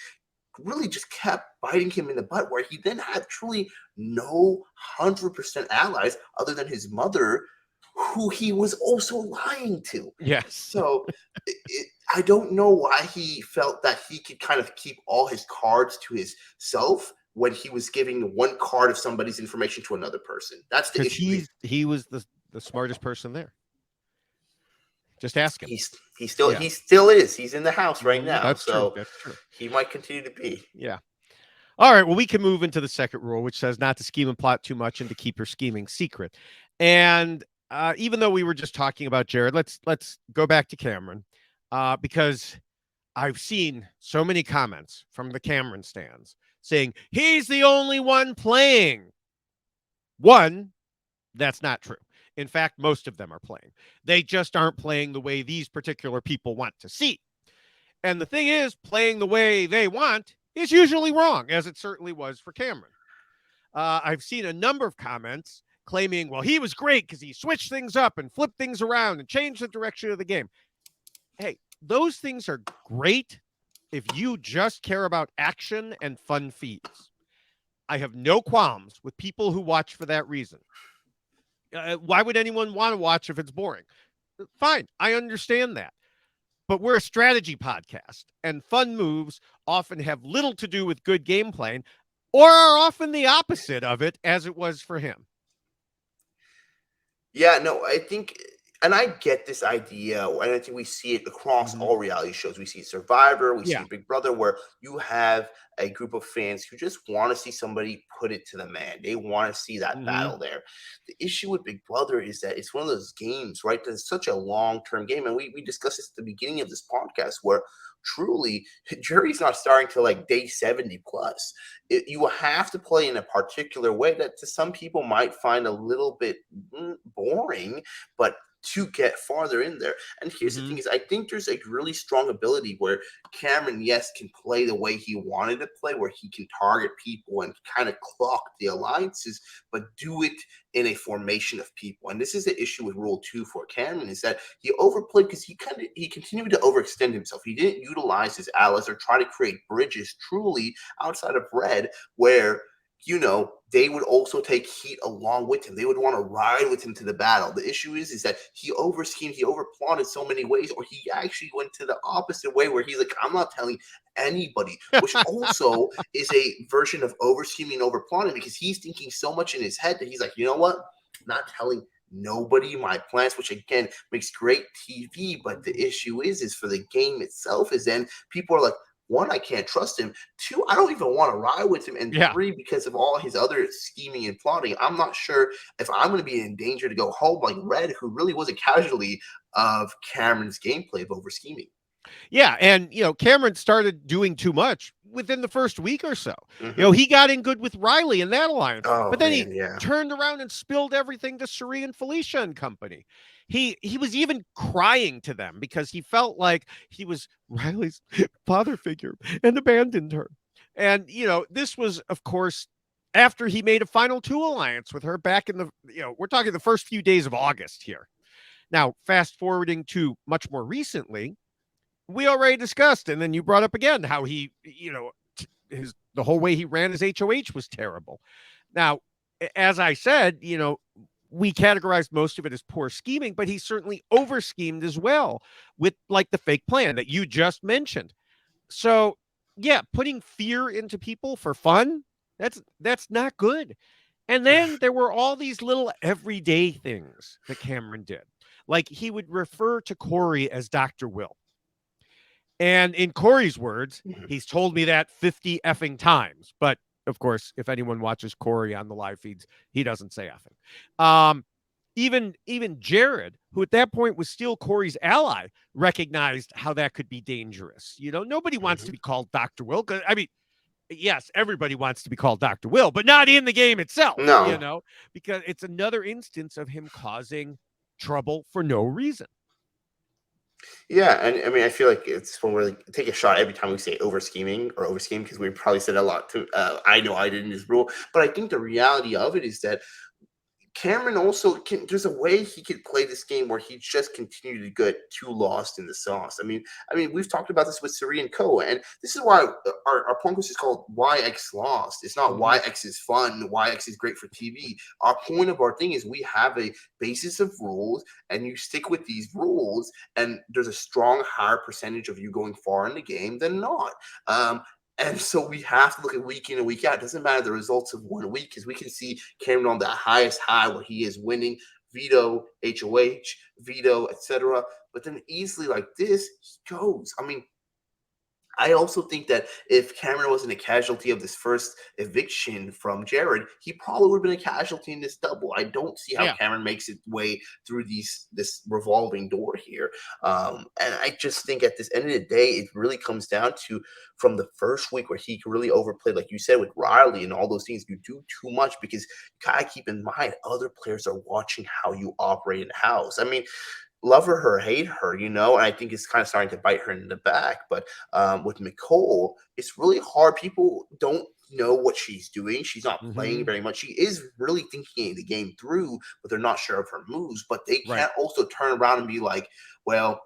really just kept biting him in the butt, where he then had truly no 100% allies other than his mother, who he was also lying to. Yes. So I don't know why he felt that he could kind of keep all his cards to himself when he was giving one card of somebody's information to another person. That's the issue. He was the smartest person there. Just ask him. He still is. He's in the house right now. That's true. That's true. He might continue to be. Yeah. All right. Well, we can move into the second rule, which says not to scheme and plot too much and to keep your scheming secret. And even though we were just talking about Jared, let's go back to Cameron, because I've seen so many comments from the Cameron stands saying he's the only one playing. One, that's not true. In fact, most of them are playing. They just aren't playing the way these particular people want to see. And the thing is, playing the way they want is usually wrong, as it certainly was for Cameron. I've seen a number of comments claiming, well, he was great because he switched things up and flipped things around and changed the direction of the game. Hey, those things are great if you just care about action and fun feeds. I have no qualms with people who watch for that reason. Why would anyone want to watch if it's boring? Fine, I understand that. But we're a strategy podcast, and fun moves often have little to do with good game playing or are often the opposite of it, as it was for him. Yeah, no, I think, and I get this idea, and I think we see it across Mm-hmm. all reality shows. We see Survivor, we see Yeah. Big Brother, where you have a group of fans who just want to see somebody put it to the man. They want to see that Mm-hmm. battle there. The issue with Big Brother is that it's one of those games, right? That's such a long term game. And we discussed this at the beginning of this podcast where truly jury's not starting till like day 70 plus. You have to play in a particular way that to some people might find a little bit boring, but to get farther in there. And here's the Mm-hmm. thing is I think there's a really strong ability where Cameron, yes, can play the way he wanted to play, where he can target people and kind of clock the alliances, but do it in a formation of people. And this is the issue with Rule 2 for Cameron is that he overplayed because he continued to overextend himself. He didn't utilize his allies or try to create bridges truly outside of red where they would also take heat along with him. They would want to ride with him to the battle. The issue is that he over schemed, he overplotted so many ways, or he actually went to the opposite way where he's like, I'm not telling anybody, which also is a version of over scheming, over plotting because he's thinking so much in his head that he's like, you know what? I'm not telling nobody my plans, which again makes great TV. But the issue is for the game itself is then people are like, one, I can't trust him. Two, I don't even want to ride with him. And Yeah. three, because of all his other scheming and plotting, I'm not sure if I'm going to be in danger to go home like Red, who really was a casualty of Cameron's gameplay of over scheming. Yeah, and Cameron started doing too much within the first week or so. Mm-hmm. He got in good with Riley in that alliance, Oh but then he man, yeah. turned around and spilled everything to Sheree and Felicia and company. He was even crying to them because he felt like he was Riley's father figure and abandoned her. And this was, of course, after he made a final two alliance with her back in the we're talking the first few days of August here. Now, fast forwarding to much more recently, we already discussed, and then you brought up again how he, the whole way he ran his HOH was terrible. Now, as I said, we categorized most of it as poor scheming, but he certainly over schemed as well with like the fake plan that you just mentioned. So, yeah, putting fear into people for fun, that's not good. And then there were all these little everyday things that Cameron did. Like he would refer to Corey as Dr. Will. And in Corey's words, he's told me that 50 effing times. But of course, if anyone watches Corey on the live feeds, he doesn't say effing. Even Jared, who at that point was still Corey's ally, recognized how that could be dangerous. Nobody wants to be called Dr. Will. I mean, yes, everybody wants to be called Dr. Will, but not in the game itself, No. because it's another instance of him causing trouble for no reason. Yeah, and I mean, I feel like it's when we like, take a shot every time we say over scheming or over scheme because we probably said a lot too. I know I did in this rule, but I think the reality of it is that Cameron also can. There's a way he could play this game where he just continued to get too lost in the sauce. I mean, we've talked about this with Suri and Co. And this is why our podcast is called "Why X Lost." It's not Mm-hmm. why X is fun, why X is great for TV. Our point of our thing is we have a basis of rules, and you stick with these rules, and there's a strong higher percentage of you going far in the game than not. And so we have to look at week in and week out. It doesn't matter the results of 1 week because we can see Cameron on the highest high where he is winning veto, HOH, veto, etc. But then easily like this, he goes. I mean, I also think that if Cameron wasn't a casualty of this first eviction from Jared, he probably would have been a casualty in this double. I don't see how Cameron makes its way through this revolving door here. And I just think at this end of the day, it really comes down to from the first week where he really overplayed, like you said, with Riley and all those things. You do too much because you gotta keep in mind other players are watching how you operate in the house. I mean, love her or hate her, and I think it's kind of starting to bite her in the back. But with Nicole, it's really hard. People don't know what she's doing. She's not playing very much. She is really thinking the game through, but they're not sure of her moves. But they can't also turn around and be like, well,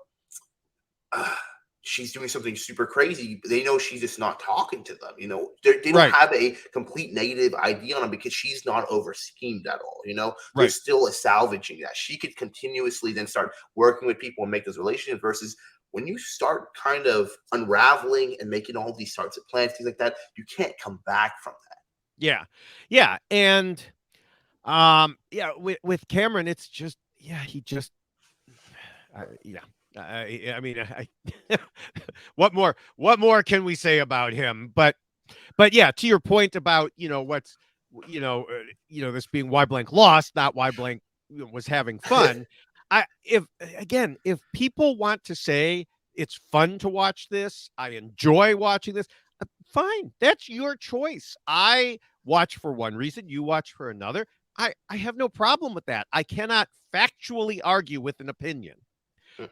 she's doing something super crazy, they know she's just not talking to them. They don't Right. have a complete negative idea on them because she's not over schemed at all. Right. There's still a salvaging that. She could continuously then start working with people and make those relationships versus when you start kind of unraveling and making all these sorts of plans, things like that, you can't come back from that. Yeah. Yeah. And yeah, with Cameron, it's just, yeah, he just, yeah. I mean, what more can we say about him? But yeah, to your point about, what's, this being why blank lost, not why blank was having fun. If people want to say it's fun to watch this, I enjoy watching this, fine. That's your choice. I watch for one reason, you watch for another. I have no problem with that. I cannot factually argue with an opinion.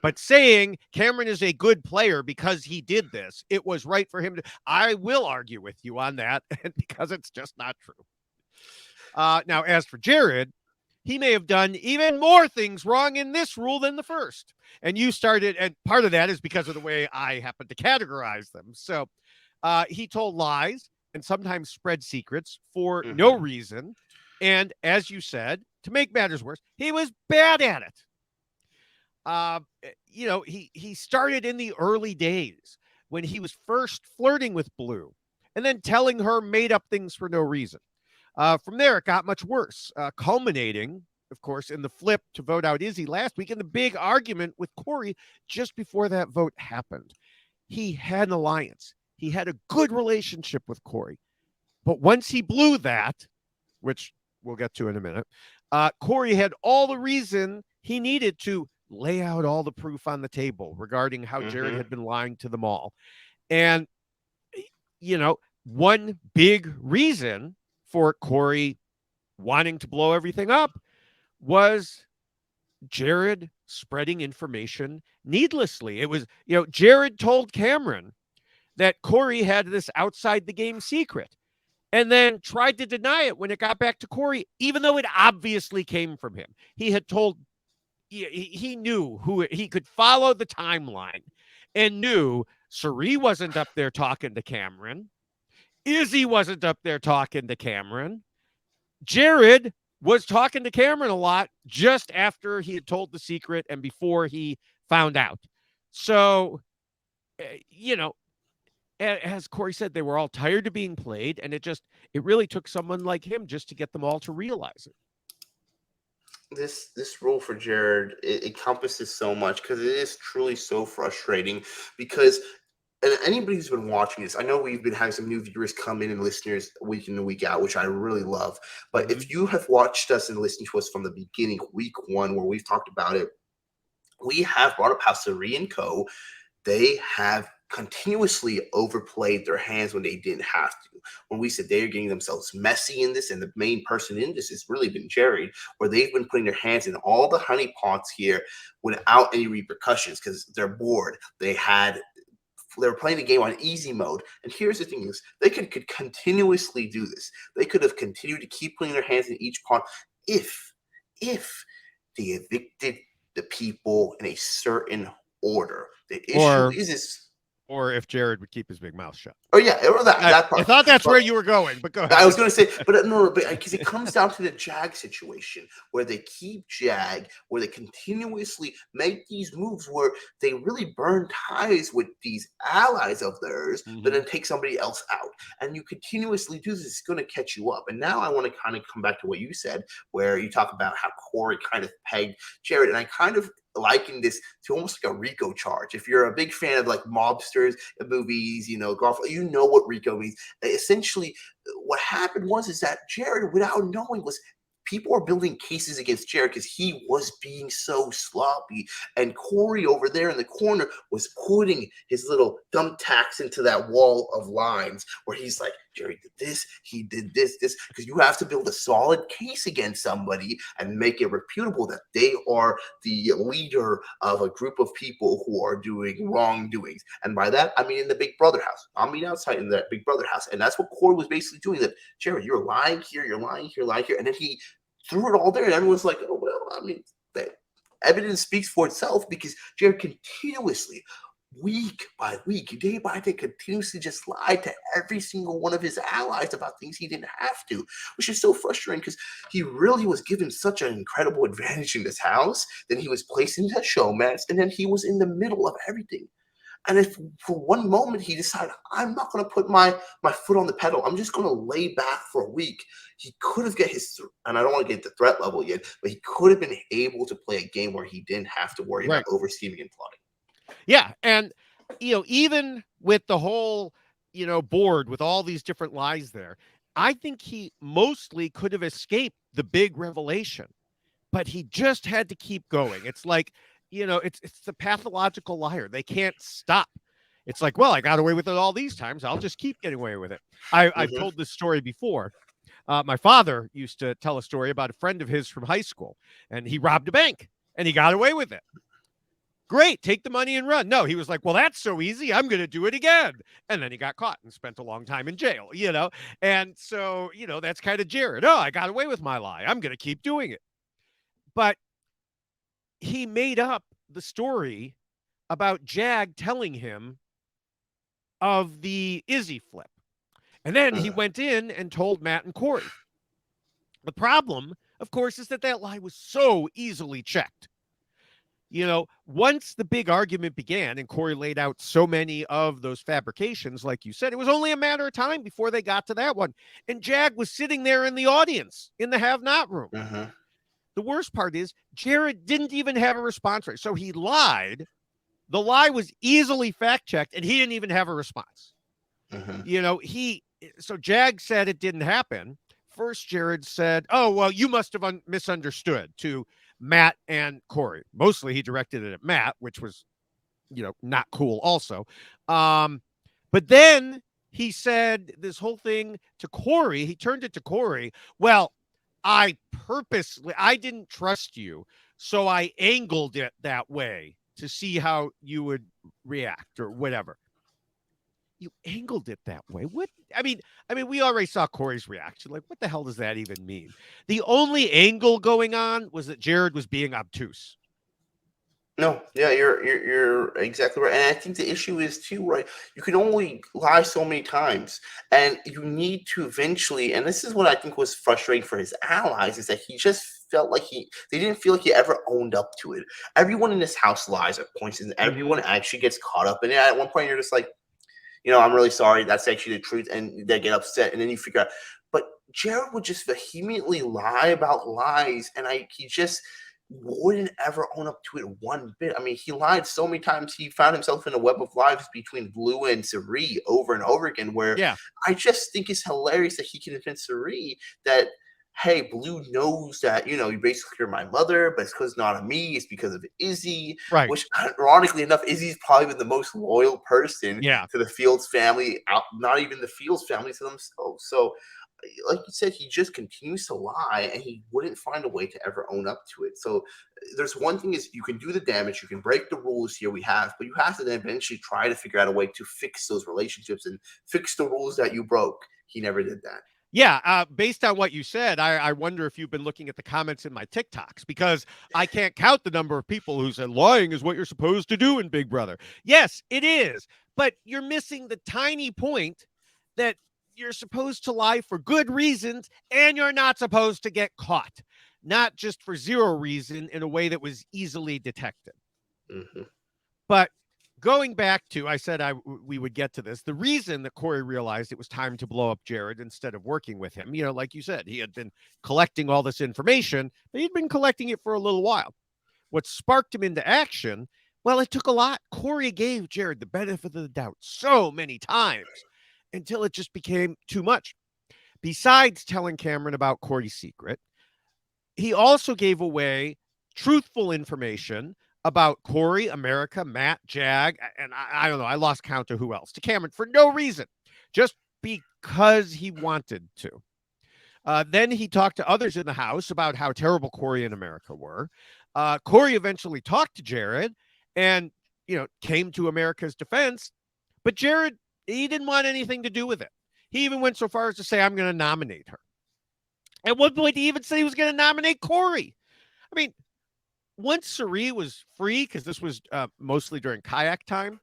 But saying Cameron is a good player because he did this, it was right for him to, I will argue with you on that because it's just not true. Now, as for Jared, he may have done even more things wrong in this rule than the first. And you started, and part of that is because of the way I happen to categorize them. So he told lies and sometimes spread secrets for no reason. And as you said, to make matters worse, he was bad at it. He started in the early days when he was first flirting with Blue and then telling her made up things for no reason. From there, it got much worse, culminating, of course, in the flip to vote out Izzy last week and the big argument with Corey just before that vote happened. He had an alliance. He had a good relationship with Corey. But once he blew that, which we'll get to in a minute, Corey had all the reason he needed to lay out all the proof on the table regarding how Jared had been lying to them all. And, one big reason for Corey wanting to blow everything up was Jared spreading information needlessly. It was, Jared told Cameron that Corey had this outside the game secret and then tried to deny it when it got back to Corey, even though it obviously came from him. He had told, he knew who, he could follow the timeline and knew Suri wasn't up there talking to Cameron. Izzy wasn't up there talking to Cameron. Jared was talking to Cameron a lot just after he had told the secret and before he found out. So, as Corey said, they were all tired of being played, and it really took someone like him just to get them all to realize it. This rule for Jared, it encompasses so much because it is truly so frustrating because and anybody who's been watching this, I know we've been having some new viewers come in and listeners week in and week out, which I really love. But if you have watched us and listened to us from the beginning, week one, where we've talked about it, we have brought up how Suri and Co. They have continuously overplayed their hands when they didn't have to. When we said they're getting themselves messy in this, and the main person in this has really been Jared, where they've been putting their hands in all the honeypots here without any repercussions because they're bored. They were playing the game on easy mode. And here's the thing is they could continuously do this. They could have continued to keep putting their hands in each pot if they evicted the people in a certain order. The issue is or if Jared would keep his big mouth shut. Oh yeah, or that part. I thought that's where you were going, but go ahead. I was going to say, but no, because it comes down to the Jag situation where they keep Jag, where they continuously make these moves where they really burn ties with these allies of theirs, but then take somebody else out. And you continuously do this, it's going to catch you up. And now I want to kind of come back to what you said, where you talk about how Corey kind of pegged Jared, and I kind of liken this to almost like a RICO charge. If you're a big fan of like mobsters movies, golf, you know what RICO means. Essentially, what happened is that Jared, without knowing, people are building cases against Jared because he was being so sloppy. And Corey over there in the corner was putting his little thumbtacks into that wall of lines where he's like, Jared did this, he did this, because you have to build a solid case against somebody and make it reputable that they are the leader of a group of people who are doing wrongdoings. And by that, I mean in the Big Brother house. I mean outside in that Big Brother house. And that's what Corey was basically doing, that, Jared, you're lying here, you're lying here, lying here. And then he threw it all there, and everyone's like, oh, well, I mean, the evidence speaks for itself because Jared continuously week by week, day by day, continuously just lied to every single one of his allies about things he didn't have to, which is so frustrating because he really was given such an incredible advantage in this house. Then he was placed into that showmance, and then he was in the middle of everything. And if for one moment he decided, I'm not going to put my foot on the pedal, I'm just going to lay back for a week, he could have get his, and I don't want to get the threat level yet, but he could have been able to play a game where he didn't have to worry about Right. overscheming and plotting. Yeah. And, even with the whole, board with all these different lies there, I think he mostly could have escaped the big revelation, but he just had to keep going. It's like, it's the pathological liar. They can't stop. It's like, well, I got away with it all these times. I'll just keep getting away with it. I've told this story before. My father used to tell a story about a friend of his from high school, and he robbed a bank and he got away with it. Great, take the money and run. No, he was like, well, that's so easy. I'm going to do it again. And then he got caught and spent a long time in jail, And so, that's kind of Jared. Oh, I got away with my lie. I'm going to keep doing it. But he made up the story about Jag telling him of the Izzy flip. And then he went in and told Matt and Corey. The problem, of course, is that lie was so easily checked. Once the big argument began and Corey laid out so many of those fabrications, like you said, it was only a matter of time before they got to that one. And Jag was sitting there in the audience in the have-not room. The worst part is Jared didn't even have a response rate. So he lied. The lie was easily fact-checked, and he didn't even have a response. So Jag said it didn't happen. First, Jared said, oh, well, you must have misunderstood to Matt and Corey. Mostly he directed it at Matt, which was, not cool also. But then he said this whole thing to Corey. He turned it to Corey. Well, I didn't trust you, so I angled it that way to see how you would react or whatever. You angled it that way. What? I mean, we already saw Corey's reaction. Like, what the hell does that even mean? The only angle going on was that Jared was being obtuse. No, yeah, you're exactly right. And I think the issue is too, right? You can only lie so many times, and you need to eventually. And this is what I think was frustrating for his allies, is that he just felt like they didn't feel like he ever owned up to it. Everyone in this house lies at points, and everyone actually gets caught up. And at one point, you're just like, I'm really sorry. That's actually the truth, and they get upset, and then you figure out. But Jared would just vehemently lie about lies, and he just wouldn't ever own up to it one bit. I mean, he lied so many times. He found himself in a web of lies between Blue and Sari over and over again, where I just think it's hilarious that he can convince Sari that, hey, Blue knows that, you basically are my mother, but it's because not of me. It's because of Izzy. Right. Which, ironically enough, Izzy's probably been the most loyal person to the Fields family, not even the Fields family to themselves. So, like you said, he just continues to lie, and he wouldn't find a way to ever own up to it. So there's one thing is you can do the damage, you can break the rules here we have, but you have to then eventually try to figure out a way to fix those relationships and fix the rules that you broke. He never did that. Yeah, based on what you said, I wonder if you've been looking at the comments in my TikToks, because I can't count the number of people who said lying is what you're supposed to do in Big Brother. Yes, it is, but you're missing the tiny point that you're supposed to lie for good reasons, and you're not supposed to get caught, not just for zero reason in a way that was easily detected. But going back to, I said we would get to this, the reason that Corey realized it was time to blow up Jared instead of working with him, like you said, he had been collecting all this information, but he'd been collecting it for a little while. What sparked him into action? Well, it took a lot. Corey gave Jared the benefit of the doubt so many times until it just became too much. Besides telling Cameron about Corey's secret, he also gave away truthful information about Corey, America, Matt, Jag, and I don't know, I lost count of who else, to Cameron for no reason, just because he wanted to. Then he talked to others in the house about how terrible Corey and America were. Corey eventually talked to Jared and, came to America's defense, but Jared, he didn't want anything to do with it. He even went so far as to say, I'm going to nominate her. At one point, he even said he was going to nominate Corey. I mean, once Sari was free, because this was mostly during kayak time,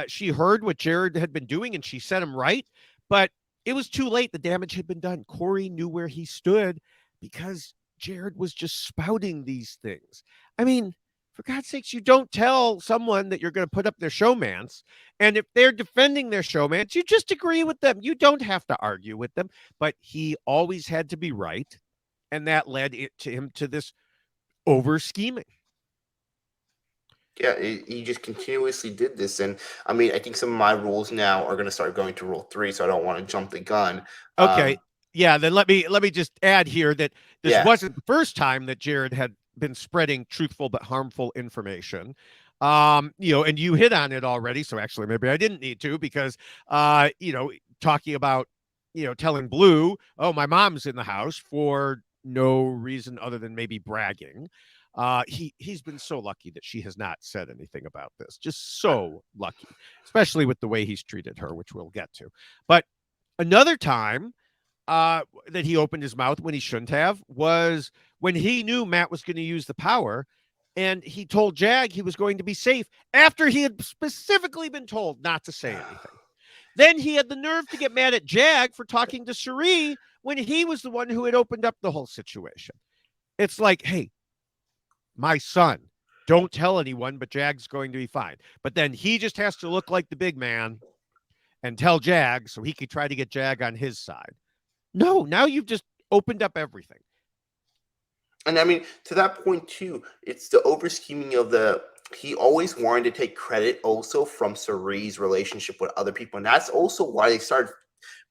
She heard what Jared had been doing and she set him right, but it was too late. The damage had been done. Corey knew where he stood because Jared was just spouting these things. I mean, for God's sakes, you don't tell someone that you're going to put up their showmance. And if they're defending their showmance, you just agree with them. You don't have to argue with them. But he always had to be right. And that led it to him to this over scheming. Yeah, he just continuously did this, and I mean, I think some of my rules now are going to start going to rule 3, so I don't want to jump the gun. Okay. Yeah, then let me just add here that this Yeah, wasn't the first time that Jared had been spreading truthful but harmful information. And you hit on it already, so actually maybe I didn't need to because talking about telling Blue, "Oh, my mom's in the house," for no reason other than maybe bragging. He's been so lucky that she has not said anything about this. Just so lucky, especially with the way he's treated her, which we'll get to. But another time that he opened his mouth when he shouldn't have was when he knew Matt was going to use the power, and he told Jag he was going to be safe after he had specifically been told not to say anything. Then he had the nerve to get mad at Jag for talking to Sheree when he was the one who had opened up the whole situation. It's like, hey, my son, don't tell anyone, but Jag's going to be fine. But then he just has to look like the big man and tell Jag so he could try to get Jag on his side. No, now you've just opened up everything. and I mean, to that point too, it's the over scheming of the. He always wanted to take credit also from Ceree's relationship with other people, and that's also why they started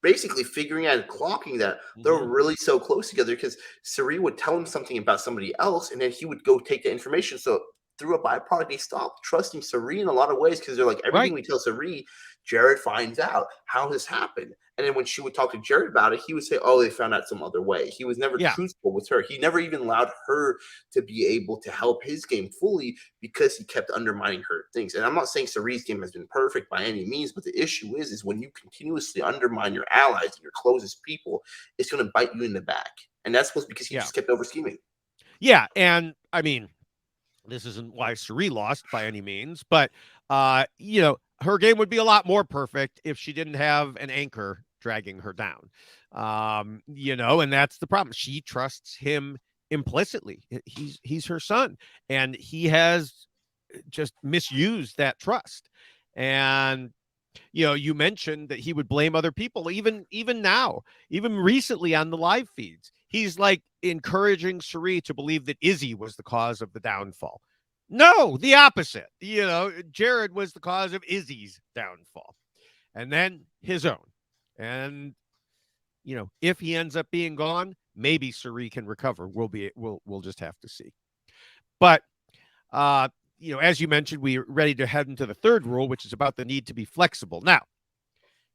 basically figuring out and clocking that they're really so close together because Suri would tell him something about somebody else and then he would go take the information. So through a byproduct, they stopped trusting Suri in a lot of ways because they're like, everything we tell Suri, Jared finds out how this happened. And then when she would talk to Jared about it, he would say, "Oh, they found out some other way." He was never truthful with her. He never even allowed her to be able to help his game fully because he kept undermining her things. And I'm not saying Sari's game has been perfect by any means, but the issue is when you continuously undermine your allies and your closest people, it's going to bite you in the back. And that's supposed because he just kept over scheming. Yeah, and I mean, this isn't why Suri lost by any means, but her game would be a lot more perfect if she didn't have an anchor dragging her down. And that's the problem. She trusts him implicitly. He's her son, and he has just misused that trust. And you mentioned that he would blame other people, even now, even recently on the live feeds. He's like encouraging Suri to believe that Izzy was the cause of the downfall. No, the opposite. Jared was the cause of Izzy's downfall, and then his own. And if he ends up being gone, maybe Suri can recover. We'll just have to see. But as you mentioned, we're ready to head into the third rule, which is about the need to be flexible. Now,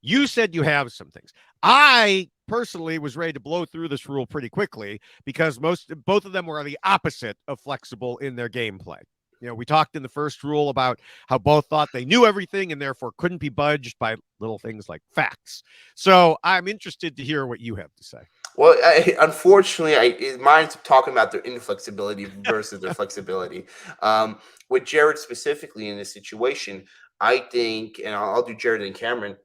you said you have some things. I personally was ready to blow through this rule pretty quickly because both of them were the opposite of flexible in their gameplay. We talked in the first rule about how both thought they knew everything and therefore couldn't be budged by little things like facts. So I'm interested to hear what you have to say. Well, unfortunately, mine's talking about their inflexibility versus their flexibility. With Jared specifically in this situation, I think, and I'll do Jared and Cameron,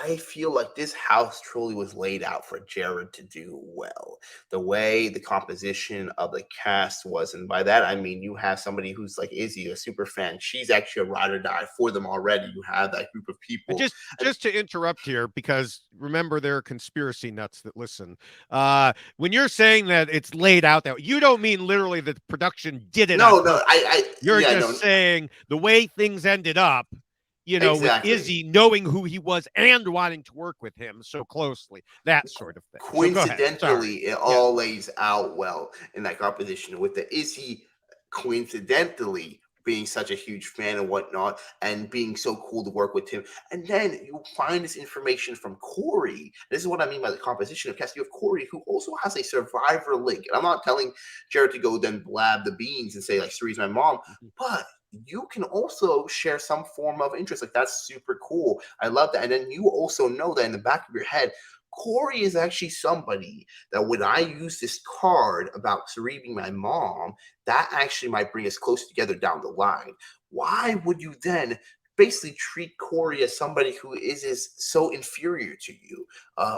I feel like this house truly was laid out for Jared to do well. The way the composition of the cast was, and by that I mean you have somebody who's like Izzy, a super fan. She's actually a ride or die for them already. You have that group of people. And just to interrupt here, because remember there are conspiracy nuts that listen. When you're saying that it's laid out that you don't mean literally that the production did it. No, you're just saying the way things ended up. Exactly. With Izzy knowing who he was and wanting to work with him so closely, that sort of thing. Coincidentally, it all lays out well in that composition with the Izzy coincidentally being such a huge fan and whatnot and being so cool to work with him. And then you find this information from Corey. This is what I mean by the composition of cast. You have Corey who also has a survivor link. And I'm not telling Jared to go then blab the beans and say like, Suri's my mom, but you can also share some form of interest. Like, that's super cool. I love that. And then you also know that in the back of your head, Corey is actually somebody that when I use this card about Suri being my mom, that actually might bring us close together down the line. Why would you then basically treat Corey as somebody who is so inferior to you.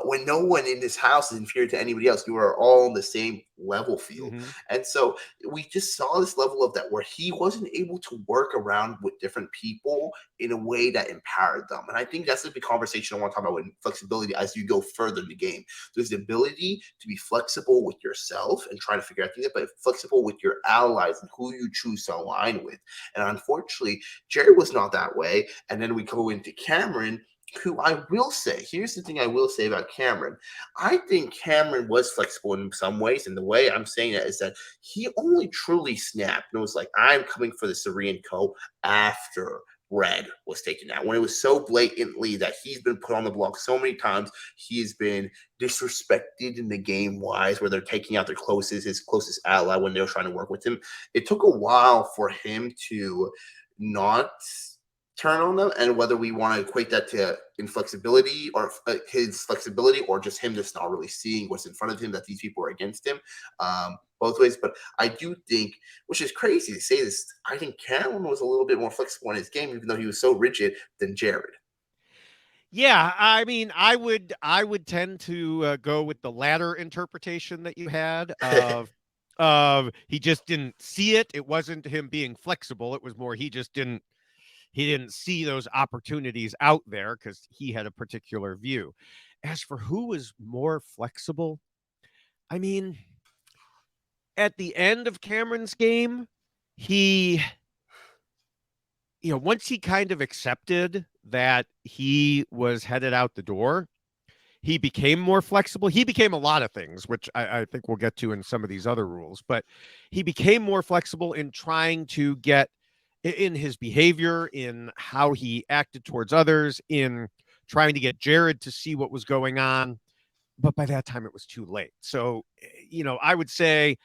When no one in this house is inferior to anybody else, you are all on the same level field. Mm-hmm. And so we just saw this level of that where he wasn't able to work around with different people in a way that empowered them. And I think that's the big conversation I want to talk about with flexibility as you go further in the game. There's the ability to be flexible with yourself and trying to figure out things, but flexible with your allies and who you choose to align with. And unfortunately, Jerry was not that way. And then we go into Cameron, who I will say, here's the thing I will say about Cameron. I think Cameron was flexible in some ways. And the way I'm saying that is that he only truly snapped and was like, I'm coming for the Syrian Co. after Red was taken out. When it was so blatantly that he's been put on the block so many times, he's been disrespected in the game wise, where they're taking out his closest ally when they're trying to work with him. It took a while for him to not turn on them, and whether we want to equate that to inflexibility or his flexibility, or just him just not really seeing what's in front of him, that these people are against him, both ways. But I do think, which is crazy to say this, I think Cameron was a little bit more flexible in his game, even though he was so rigid, than Jared. Yeah, I mean, I would tend to go with the latter interpretation that you had of he just didn't see it. It wasn't him being flexible. It was more he didn't see those opportunities out there because he had a particular view. As for who was more flexible, I mean, at the end of Cameron's game, he, once he kind of accepted that he was headed out the door, he became more flexible. He became a lot of things, which I think we'll get to in some of these other rules, but he became more flexible in trying to get in his behavior, in how he acted towards others, in trying to get Jared to see what was going on. But by that time, it was too late. So, I would say,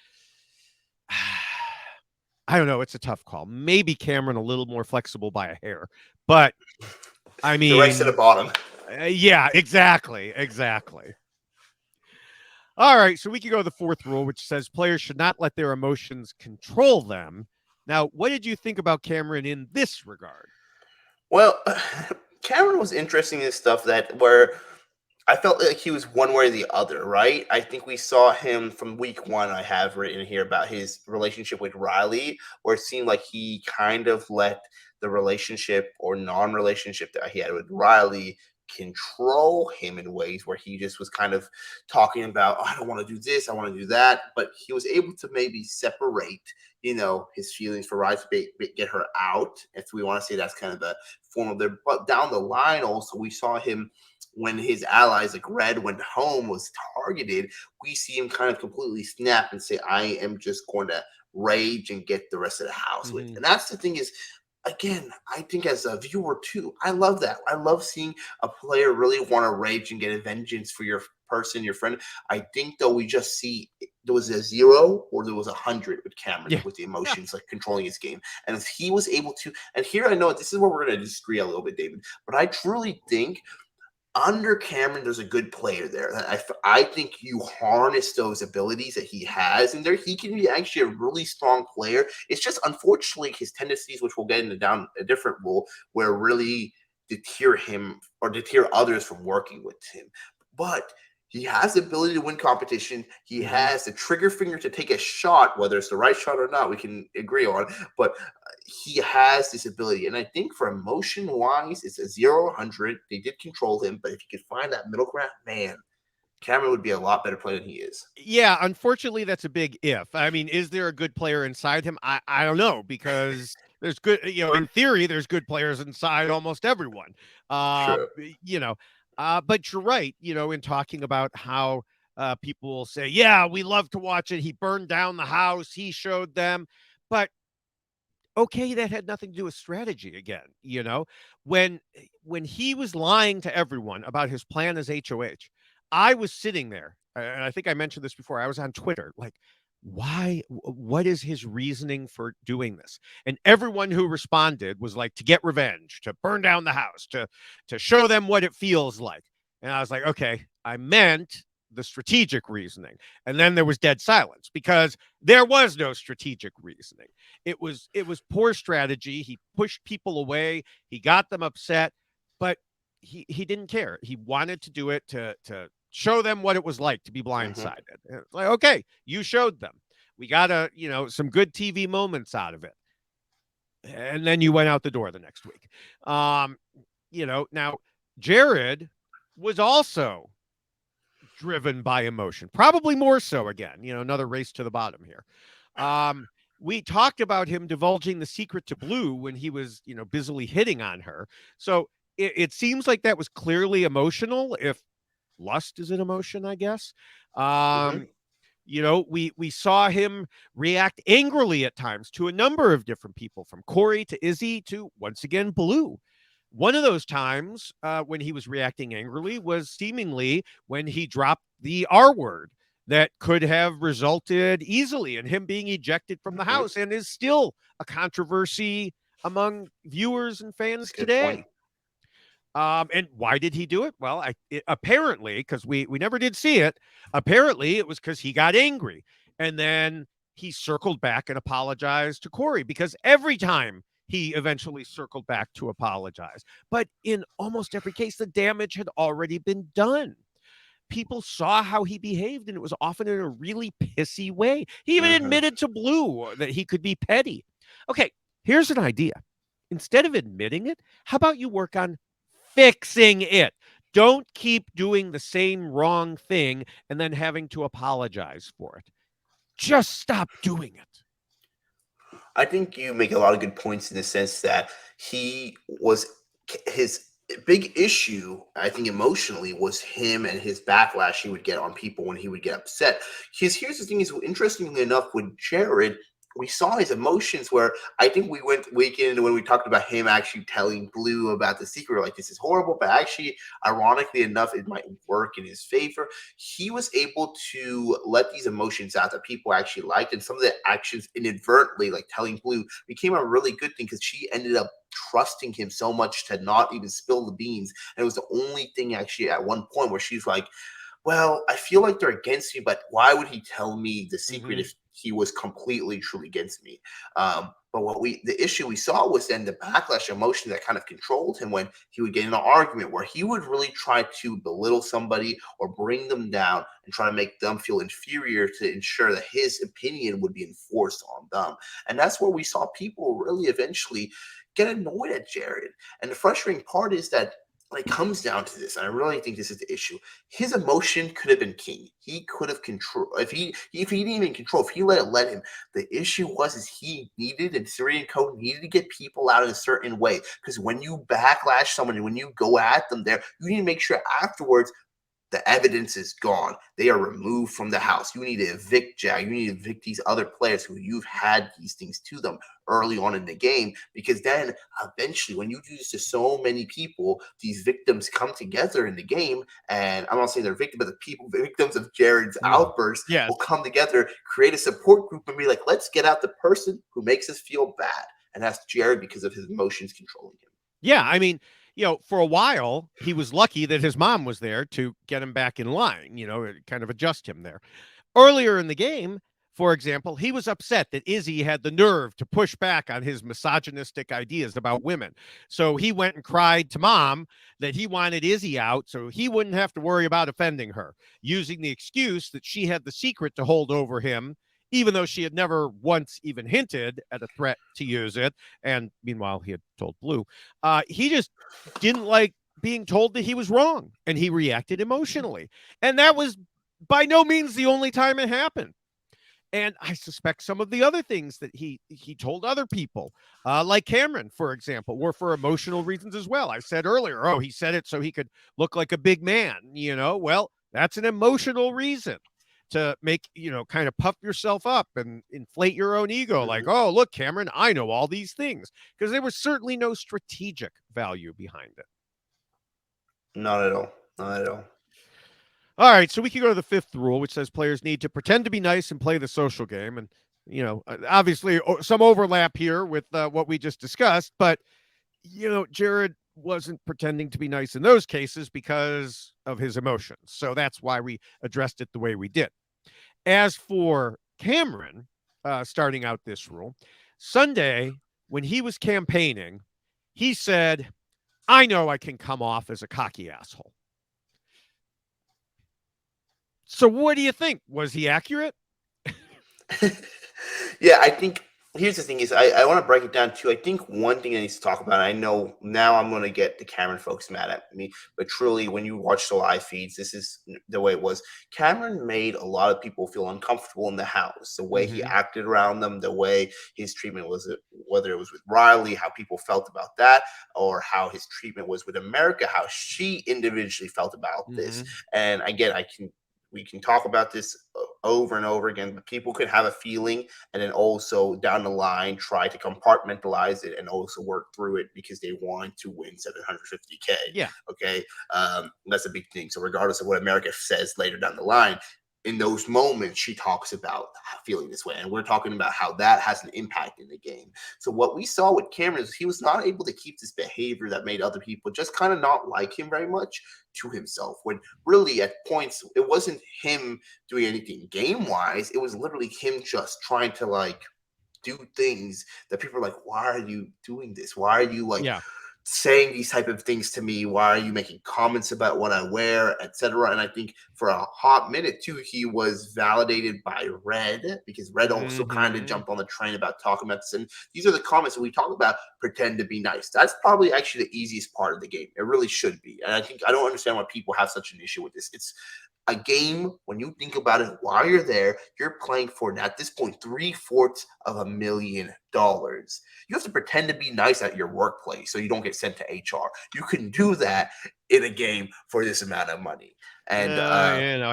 I don't know. It's a tough call. Maybe Cameron a little more flexible by a hair, but I mean, the race to the bottom. Yeah, exactly. All right, so we can go to the fourth rule, which says players should not let their emotions control them. Now, what did you think about Cameron in this regard? Well, Cameron was interesting in stuff that where I felt like he was one way or the other, right? I think we saw him from week one. I have written here about his relationship with Riley, where it seemed like he kind of let the relationship or non-relationship that he had with Riley control him in ways where he just was kind of talking about, oh, I don't want to do this, I want to do that. But he was able to maybe separate, his feelings for Riley to get her out. If we want to say that's kind of a form of their, but down the line also, we saw him when his allies like Red went home, was targeted, we see him kind of completely snap and say, I am just going to rage and get the rest of the house with. And that's the thing is, again, I think as a viewer too, I love that. I love seeing a player really want to rage and get a vengeance for your person, your friend. I think though we just see there was a 0 or there was 100 with Cameron with the emotions, like controlling his game. And if he was able to, and here I know this is where we're going to disagree a little bit, David, but I truly think under Cameron, there's a good player there. I think you harness those abilities that he has, and there he can be actually a really strong player. It's just unfortunately his tendencies, which we'll get into down a different rule, where really deter him or deter others from working with him. But he has the ability to win competition. He has the trigger finger to take a shot, whether it's the right shot or not, we can agree on. But he has this ability. And I think for emotion-wise, it's a 0-100. They did control him. But if you could find that middle ground, man, Cameron would be a lot better player than he is. Yeah, unfortunately, that's a big if. I mean, is there a good player inside him? I don't know, because there's good, in theory, there's good players inside almost everyone. Sure. But you're right, in talking about how people will say, yeah, we love to watch it. He burned down the house. He showed them. But okay, that had nothing to do with strategy again. When he was lying to everyone about his plan as HOH, I was sitting there, and I think I mentioned this before. I was on Twitter, like, why? What is his reasoning for doing this? And everyone who responded was like, to get revenge, to burn down the house, to show them what it feels like. And I was like, okay, I meant the strategic reasoning. And then there was dead silence because there was no strategic reasoning. It was poor strategy. He pushed people away. He got them upset, but he didn't care. He wanted to do it to show them what it was like to be blindsided. It's like, okay, you showed them. We got some good TV moments out of it. And then you went out the door the next week. Now Jared was also driven by emotion, probably more so again, another race to the bottom here. We talked about him divulging the secret to Blue when he was, busily hitting on her. So it seems like that was clearly emotional. If lust is an emotion, I guess. We saw him react angrily at times to a number of different people, from Corey to Izzy to, once again, Blue. One of those times when he was reacting angrily was seemingly when he dropped the R word that could have resulted easily in him being ejected from the house, and is still a controversy among viewers and fans today. And why did he do it? Well, apparently, because we never did see it, apparently it was because he got angry. And then he circled back and apologized to Corey, because every time he eventually circled back to apologize. But in almost every case, the damage had already been done. People saw how he behaved, and it was often in a really pissy way. He even admitted to Blue that he could be petty. Okay, here's an idea. Instead of admitting it, how about you work on fixing it? Don't keep doing the same wrong thing and then having to apologize for it. Just stop doing it. I think you make a lot of good points in the sense that his big issue, I think emotionally, was him and his backlash he would get on people when he would get upset. Because here's the thing is, interestingly enough, with Jared, we saw his emotions where I think we went weekend when we talked about him actually telling Blue about the secret, like, this is horrible, but actually, ironically enough, it might work in his favor. He was able to let these emotions out that people actually liked, and some of the actions inadvertently, like telling Blue, became a really good thing because she ended up trusting him so much to not even spill the beans. And it was the only thing actually at one point where she's like, well, I feel like they're against me, but why would he tell me the secret if he was completely, truly against me? But the issue we saw was then the backlash emotion that kind of controlled him when he would get in an argument where he would really try to belittle somebody or bring them down and try to make them feel inferior to ensure that his opinion would be enforced on them. And that's where we saw people really eventually get annoyed at Jared. And the frustrating part is that when it comes down to this, and I really think this is the issue, his emotion could have been king. He could have control. If he didn't even control, if he let him. The issue is he needed, and Syrian Code needed to get people out in a certain way. Because when you backlash someone and when you go at them there, you need to make sure afterwards the evidence is gone. They are removed from the house. You need to evict Jag. You need to evict these other players who you've had these things to them early on in the game, because then eventually when you do this to so many people, these victims come together in the game. And I'm not saying they're victims, but the victims of Jared's outburst will come together, create a support group, and be like, let's get out the person who makes us feel bad. And that's Jared because of his emotions controlling him. Yeah, I mean, for a while, he was lucky that his mom was there to get him back in line, kind of adjust him there. Earlier in the game, for example, he was upset that Izzy had the nerve to push back on his misogynistic ideas about women. So he went and cried to Mom that he wanted Izzy out so he wouldn't have to worry about offending her, using the excuse that she had the secret to hold over him, even though she had never once even hinted at a threat to use it. And meanwhile, he had told Blue. He just didn't like being told that he was wrong, and he reacted emotionally. And that was by no means the only time it happened. And I suspect some of the other things that he told other people, like Cameron, for example, were for emotional reasons as well. I said earlier, he said it so he could look like a big man, Well, that's an emotional reason to make, kind of puff yourself up and inflate your own ego. Like, oh, look, Cameron, I know all these things, because there was certainly no strategic value behind it. Not at all. Not at all. All right, so we can go to the fifth rule, which says players need to pretend to be nice and play the social game. And, obviously some overlap here with what we just discussed. But, Jared, wasn't pretending to be nice in those cases because of his emotions. So that's why we addressed it the way we did. As for Cameron, starting out this rule, Sunday, when he was campaigning, he said, I know I can come off as a cocky asshole. So what do you think? Was he accurate? Yeah, I think here's the thing is I want to break it down too. I think one thing I need to talk about, I know now I'm going to get the Cameron folks mad at me, but truly when you watch the live feeds, this is the way it was. Cameron made a lot of people feel uncomfortable in the house, the way he acted around them, the way his treatment was, whether it was with Riley, how people felt about that, or how his treatment was with America, how she individually felt about this. And again, we can talk about this over and over again, but people could have a feeling and then also down the line try to compartmentalize it and also work through it because they want to win 750K. Yeah. Okay. That's a big thing. So regardless of what America says later down the line, in those moments, she talks about feeling this way. And we're talking about how that has an impact in the game. So what we saw with Cameron is he was not able to keep this behavior that made other people just kind of not like him very much to himself. When really at points, it wasn't him doing anything game-wise. It was literally him just trying to like do things that people are like, why are you doing this? Why are you like saying these type of things to me? Why are you making comments about what I wear, etc.? And I think for a hot minute too, he was validated by Red because Red also kind of jumped on the train about talking about this. And these are the comments that we talk about. Pretend to be nice. That's probably actually the easiest part of the game. It really should be. And I don't understand why people have such an issue with this. It's a game, when you think about it, while you're there, you're playing for, at this point, $750,000. You have to pretend to be nice at your workplace so you don't get sent to HR. You can do that in a game for this amount of money. And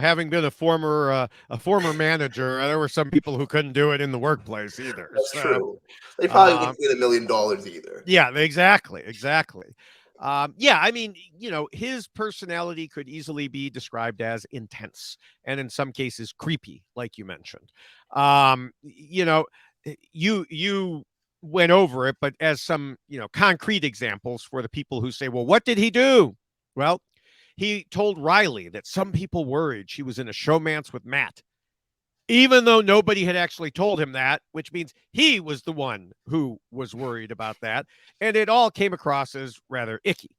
having been a former manager, there were some people who couldn't do it in the workplace either. That's true. They probably wouldn't win $1 million either. Yeah, exactly. I mean, his personality could easily be described as intense and in some cases creepy, like you mentioned. You went over it, but as some, concrete examples for the people who say, well, what did he do? Well, he told Riley that some people worried she was in a showmance with Matt, even though nobody had actually told him that, which means he was the one who was worried about that. And it all came across as rather icky.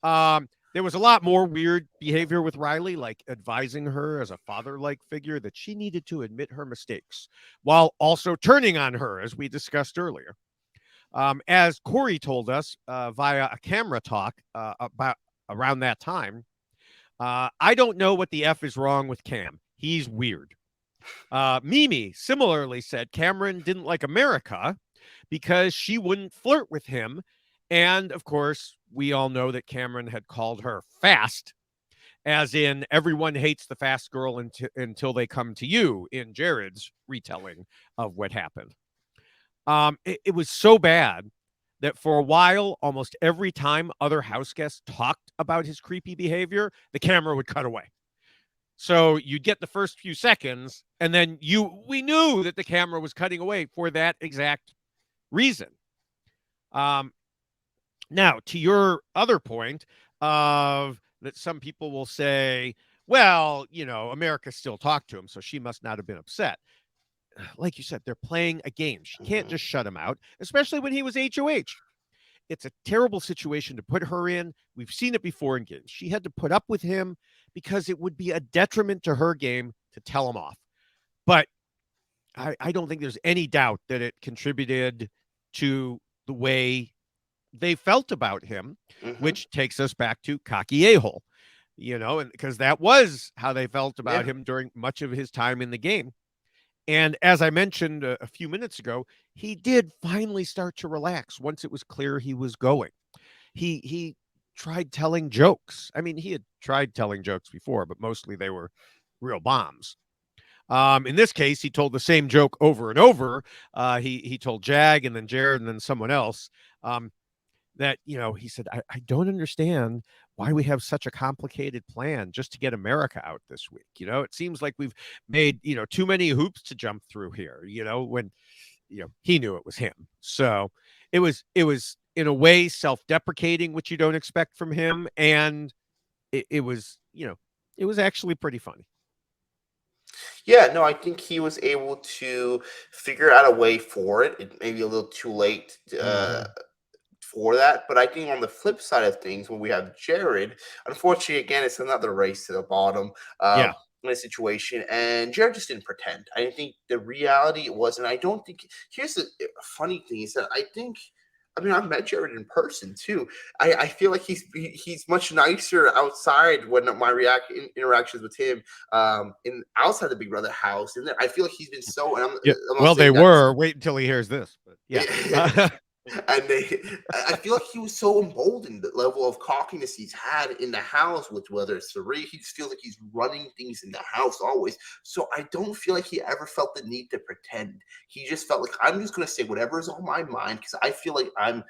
There was a lot more weird behavior with Riley, like advising her as a father-like figure that she needed to admit her mistakes while also turning on her, as we discussed earlier. As Corey told us via a camera talk about around that time, I don't know what the F is wrong with Cam. He's weird. Mimi similarly said Cameron didn't like America because she wouldn't flirt with him. And of course, we all know that Cameron had called her fast, as in everyone hates the fast girl until they come to you in Jared's retelling of what happened. It was so bad that for a while, almost every time other house guests talked about his creepy behavior, the camera would cut away. So you'd get the first few seconds, and then we knew that the camera was cutting away for that exact reason. Now, to your other point of that some people will say, well, America still talked to him, so she must not have been upset. Like you said, they're playing a game. She can't just shut him out, especially when he was HOH. It's a terrible situation to put her in. We've seen it before in games. She had to put up with him because it would be a detriment to her game to tell him off. But I don't think there's any doubt that it contributed to the way they felt about him, which takes us back to cocky a-hole, and because that was how they felt about him during much of his time in the game. And as I mentioned a few minutes ago, he did finally start to relax once it was clear he was going. He tried telling jokes. I mean, he had tried telling jokes before, but mostly they were real bombs. In this case, he told the same joke over and over. He told Jag and then Jared and then someone else that, he said, I don't understand why we have such a complicated plan just to get America out this week. It seems like we've made, too many hoops to jump through here, when, he knew it was him. So it was in a way self-deprecating, which you don't expect from him, and it was, it was actually pretty funny. Yeah, no, I think he was able to figure out a way for it. It may be a little too late Mm-hmm. for that. But I think on the flip side of things, when we have Jared, unfortunately, again, it's another race to the bottom Yeah. in a situation. And Jared just didn't pretend. I think the reality was, and I don't think, here's the funny thing is that I think. I mean, I've met Jared in person too. I feel like he's much nicer outside when my interactions with him in outside the Big Brother house. And I feel like he's been so. And Yeah. I'm not Well, they saying that. were. Wait until he hears this. But yeah. And I feel like he was so emboldened, the level of cockiness he's had in the house with whether it's Sari, he just feels like he's running things in the house always. So I don't feel like he ever felt the need to pretend. He just felt like I'm just going to say whatever is on my mind because I feel like I'm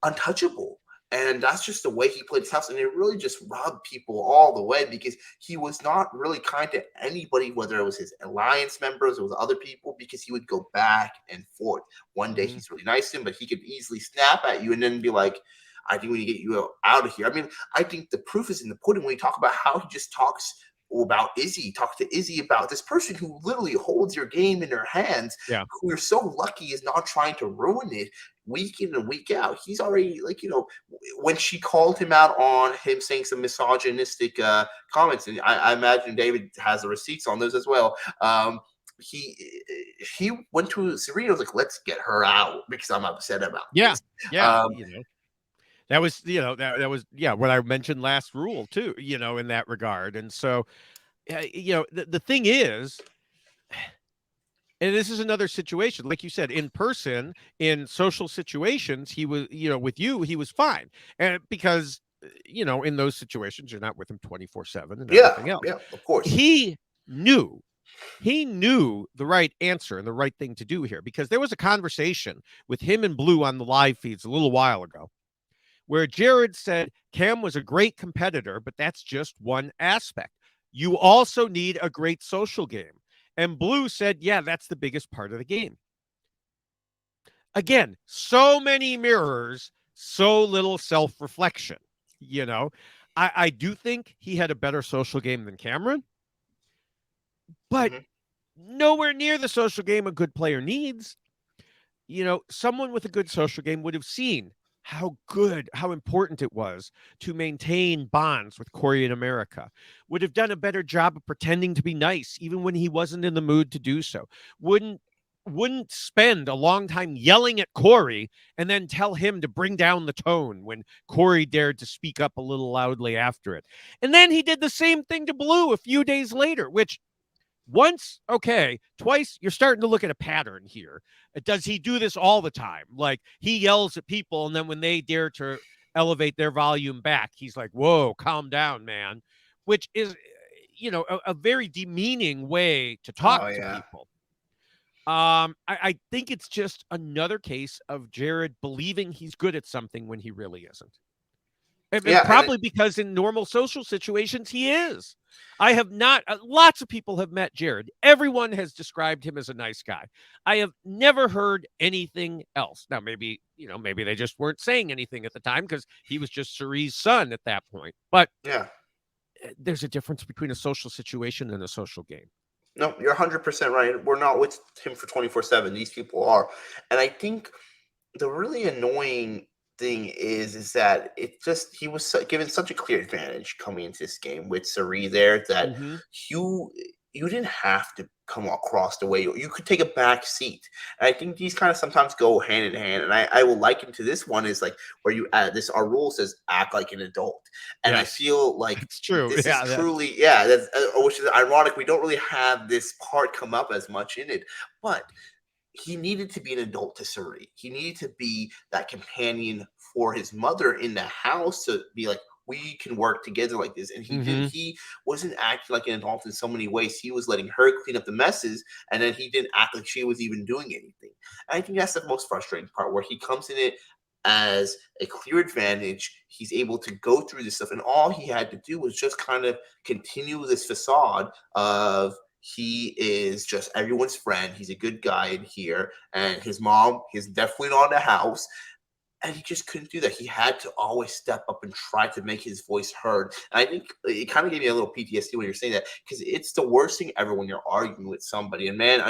untouchable. And that's just the way he played his house. And it really just robbed people all the way because he was not really kind to anybody, whether it was his alliance members or other people, because he would go back and forth. One day Mhm. he's really nice to him, but he could easily snap at you and then be like, I think we need to get you out of here. I mean, I think the proof is in the pudding when you talk about how he just talks about Izzy, talk to Izzy about this person who literally holds your game in their hands, Yeah. who you're so lucky is not trying to ruin it week in and week out. He's already like, when she called him out on him saying some misogynistic comments, and I imagine David has the receipts on those as well. He he went to Serena was like, let's get her out because I'm upset about Yeah. this. Yeah. That was, that was, yeah, what I mentioned last rule too, in that regard. And so, the thing is, and this is another situation, like you said, in person, in social situations, he was, with you, he was fine. And because, in those situations, you're not with him 24/7 and Yeah, everything else. yeah, of course. He knew he knew the right answer and the right thing to do here because there was a conversation with him and Blue on the live feeds a little while ago where Jared said Cam was a great competitor, but that's just one aspect. You also need a great social game. And Blue said, yeah, that's the biggest part of the game. Again, so many mirrors, so little self reflection. I do think he had a better social game than Cameron, but Mhm. nowhere near the social game a good player needs. Someone with a good social game would have seen how important it was to maintain bonds with Corey in America, would have done a better job of pretending to be nice, even when he wasn't in the mood to do so, wouldn't spend a long time yelling at Corey and then tell him to bring down the tone when Corey dared to speak up a little loudly after it. And then he did the same thing to Blue a few days later, which once, okay, twice, you're starting to look at a pattern here. Does he do this all the time? Like he yells at people, and then when they dare to elevate their volume back, he's like, whoa, calm down, man, which is, a very demeaning way to talk Oh to yeah. people. I think it's just another case of Jared believing he's good at something when he really isn't. And Yeah, and probably because in normal social situations, he is. I have not, lots of people have met Jared. Everyone has described him as a nice guy. I have never heard anything else. Now, maybe they just weren't saying anything at the time because he was just Cerie's son at that point. But yeah. there's a difference between a social situation and a social game. No, you're 100% right. We're not with him for 24/7. These people are. And I think the really annoying thing is that it just he was given such a clear advantage coming into this game with Sari there that Mm-hmm. you you didn't have to come across the way you could take a back seat. And I think these kind of sometimes go hand in hand. And I will liken to this one is like where you add this our rule says act like an adult. And I Yes, feel like it's true. this is Yeah. truly that's which is ironic. We don't really have this part come up as much in it, but he needed to be an adult to Suri. He needed to be that companion for his mother in the house to be like, we can work together like this. And he didn't. Mm-hmm. He wasn't acting like an adult in so many ways. He was letting her clean up the messes, and then he didn't act like she was even doing anything. And I think that's the most frustrating part, where he comes in it as a clear advantage. He's able to go through this stuff, and all he had to do was just kind of continue this facade of he is just everyone's friend. He's a good guy in here, and his mom is definitely not in the house. And he just couldn't do that. He had to always step up and try to make his voice heard. And I think it kind of gave me a little PTSD when you're saying that, because it's the worst thing ever when you're arguing with somebody. And man,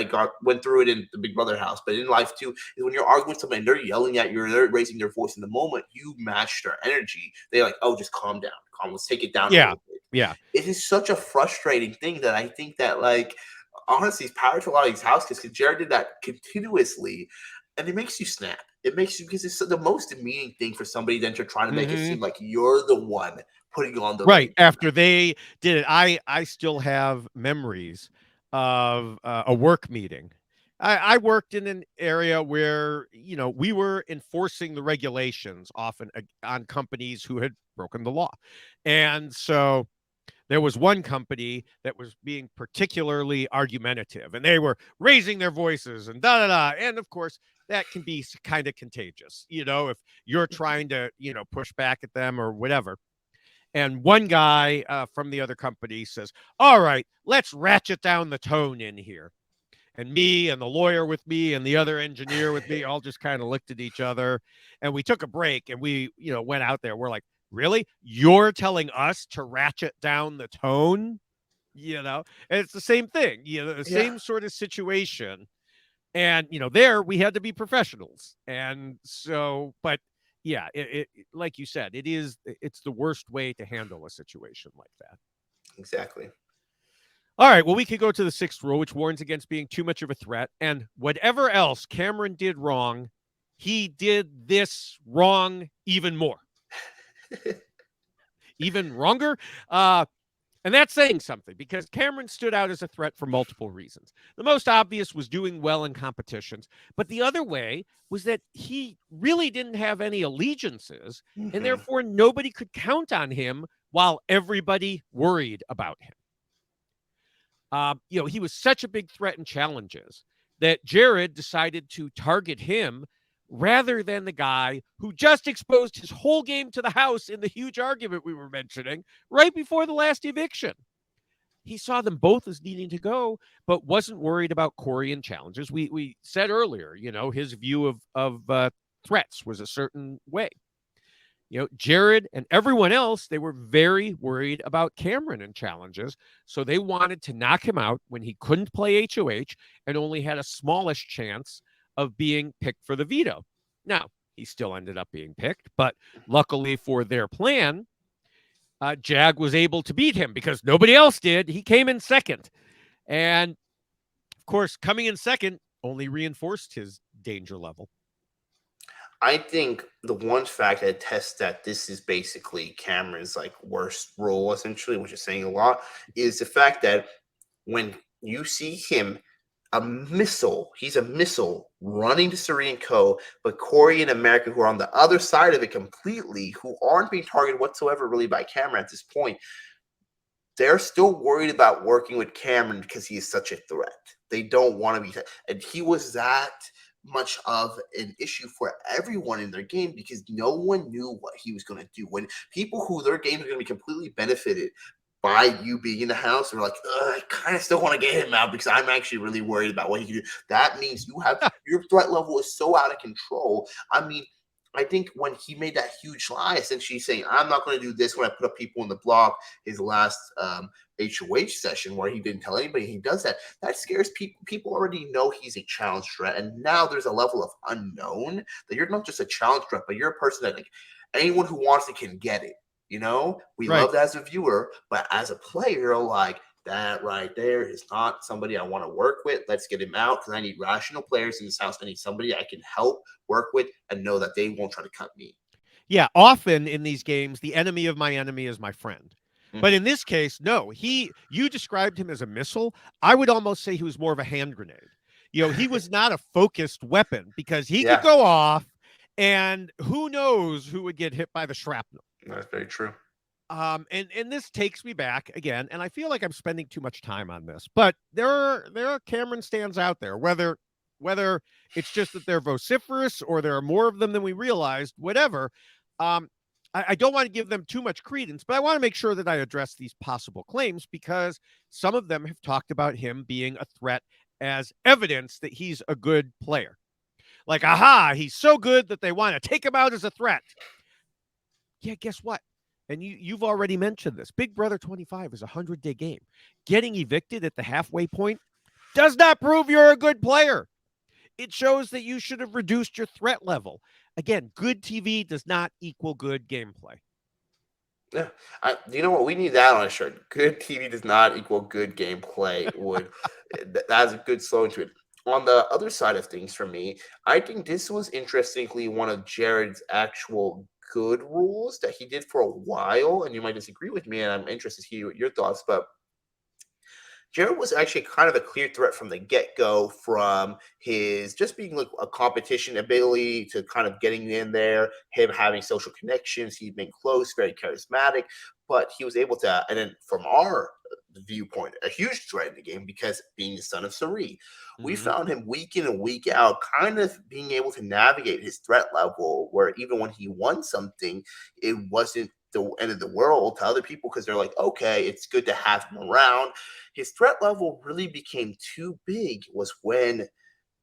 went through it in the Big Brother house, but in life too, is when you're arguing with somebody and they're yelling at you or they're raising their voice. In the moment you match their energy, they're like, oh, just calm down. Let's take it down a little bit. Yeah. It is such a frustrating thing that I think that, like, honestly, power to a lot of these houses, because Jared did that continuously, and it makes you snap. It makes you, because it's the most demeaning thing for somebody then to try to make it seem like you're the one putting on the right after they did it. I still have memories of a work meeting. I worked in an area where, you know, we were enforcing the regulations often on companies who had broken the law. And so there was one company that was being particularly argumentative, and they were raising their voices and da da da. And of course, that can be kind of contagious, you know, if you're trying to, you know, push back at them or whatever. And one guy from the other company says, all right, let's ratchet down the tone in here. And me and the lawyer with me and the other engineer with me all just kind of looked at each other, and we took a break, and we, you know, went out there. We're like, really? You're telling us to ratchet down the tone? You know, and it's the same thing, you know, the same sort of situation. And, you know, there we had to be professionals. And so, but yeah, it like you said, it's the worst way to handle a situation like that. Exactly. All right, well, we could go to the 6th rule, which warns against being too much of a threat. And whatever else Cameron did wrong, he did this wrong even more. Even wronger. And that's saying something, because Cameron stood out as a threat for multiple reasons. The most obvious was doing well in competitions. But the other way was that he really didn't have any allegiances, and therefore nobody could count on him while everybody worried about him. You know, he was such a big threat in challenges that Jared decided to target him rather than the guy who just exposed his whole game to the house in the huge argument we were mentioning right before the last eviction. He saw them both as needing to go, but wasn't worried about Corey and challenges. We said earlier, you know, his view of threats was a certain way. You know, Jared and everyone else, they were very worried about Cameron and challenges. So they wanted to knock him out when he couldn't play HOH and only had a smallish chance of being picked for the veto. Now, he still ended up being picked, but luckily for their plan, Jag was able to beat him because nobody else did. He came in second. And of course, coming in second only reinforced his danger level. I think the one fact that attests that this is basically Cameron's like worst role, essentially, which is saying a lot, is the fact that when you see him, he's a missile running to Suri and Co., but Corey and America, who are on the other side of it completely, who aren't being targeted whatsoever really by Cameron at this point, they're still worried about working with Cameron because he is such a threat. They don't want to be, and he was that much of an issue for everyone in their game because no one knew what he was going to do. When people who their games are going to be completely benefited by you being in the house, they're like, I kind of still want to get him out because I'm actually really worried about what he can do. That means you have your threat level is so out of control. I mean, I think when he made that huge lie, essentially saying, I'm not going to do this when I put up people in the block, his last HOH session where he didn't tell anybody he does that, that scares people. People already know he's a challenge threat. And now there's a level of unknown that you're not just a challenge threat, but you're a person that like anyone who wants it can get it. You know, we love that as a viewer, but as a player, like, that right there is not somebody I want to work with. Let's get him out because I need rational players in this house. I need somebody I can help work with and know that they won't try to cut me. Yeah, often in these games, the enemy of my enemy is my friend. But in this case, no, you described him as a missile. I would almost say he was more of a hand grenade. You know, he was not a focused weapon because he could go off and who knows who would get hit by the shrapnel. That's very true. And this takes me back again, and I feel like I'm spending too much time on this, but there are Cameron stands out there, whether it's just that they're vociferous or there are more of them than we realized, whatever. I don't want to give them too much credence, but I want to make sure that I address these possible claims because some of them have talked about him being a threat as evidence that he's a good player. Like, aha, he's so good that they want to take him out as a threat. Yeah, guess what? And you've already mentioned this. Big Brother 25 is a 100-day game. Getting evicted at the halfway point does not prove you're a good player. It shows that you should have reduced your threat level. Again, good TV does not equal good gameplay. Yeah, you know what? We need that on a shirt. Good TV does not equal good gameplay. That's a good slogan to it. On the other side of things, for me, I think this was interestingly one of Jared's actual good rules that he did for a while. And you might disagree with me, and I'm interested to hear your thoughts. But Jared was actually kind of a clear threat from the get go, from his just being like a competition ability to kind of getting in there, him having social connections, he'd been close, very charismatic, but he was able to, and then from our viewpoint, a huge threat in the game because being the son of Sari, we Mm-hmm. found him week in and week out, kind of being able to navigate his threat level, where even when he won something, it wasn't the end of the world to other people because they're like, okay, it's good to have him around. His threat level really became too big was when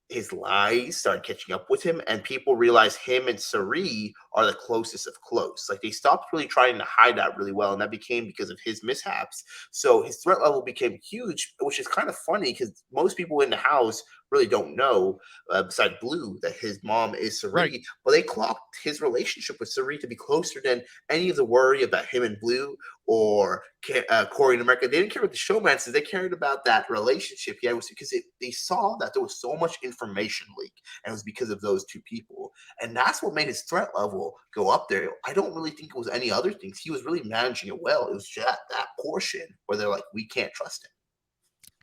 his lies started catching up with him, and people realized him and Sari are the closest of close. Like, they stopped really trying to hide that really well, and that became because of his mishaps. So his threat level became huge, which is kind of funny because most people in the house really don't know, besides Blue, that his mom is Right. Sari. But they clocked his relationship with Sari to be closer than any of the worry about him and Blue or Corey in America. They didn't care about the showmances. They cared about that relationship. Yeah, it was because they saw that there was so much information leak, and it was because of those two people. And that's what made his threat level go up there. I don't really think it was any other things. He was really managing it well. It was just that portion where they're like, we can't trust him.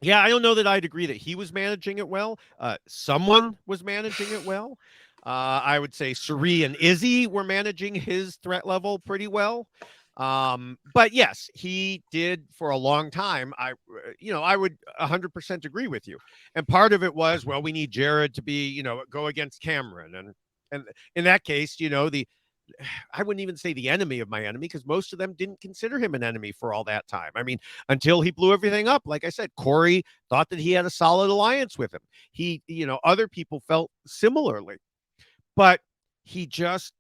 Yeah, I don't know that I'd agree that he was managing it well. Someone was managing it well. I would say Sari and Izzy were managing his threat level pretty well. But yes, he did for a long time. I would 100% agree with you. And part of it was, well, we need Jared to be, go against Cameron, and in that case, I wouldn't even say the enemy of my enemy because most of them didn't consider him an enemy for all that time. I mean, until he blew everything up. Like I said, Corey thought that he had a solid alliance with him. Other people felt similarly, but he just,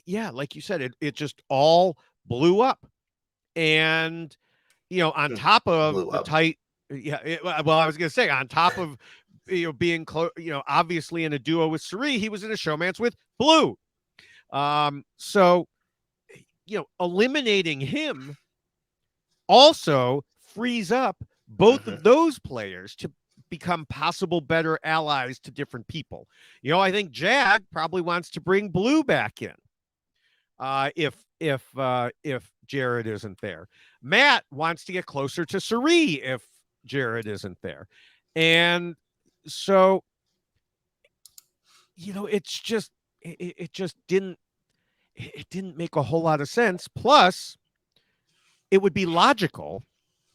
yeah, like you said, it just all blew up. And, on top of Blew the up. tight, yeah, well, I was going to say, on top of, being close, obviously in a duo with Sari, he was in a showmance with Blue. So, eliminating him also frees up both Hmm. of those players to become possible better allies to different people. I think Jag probably wants to bring Blue back in. If Jared isn't there, Matt wants to get closer to Sari if Jared isn't there, and so it's just it just didn't make a whole lot of sense. Plus, it would be logical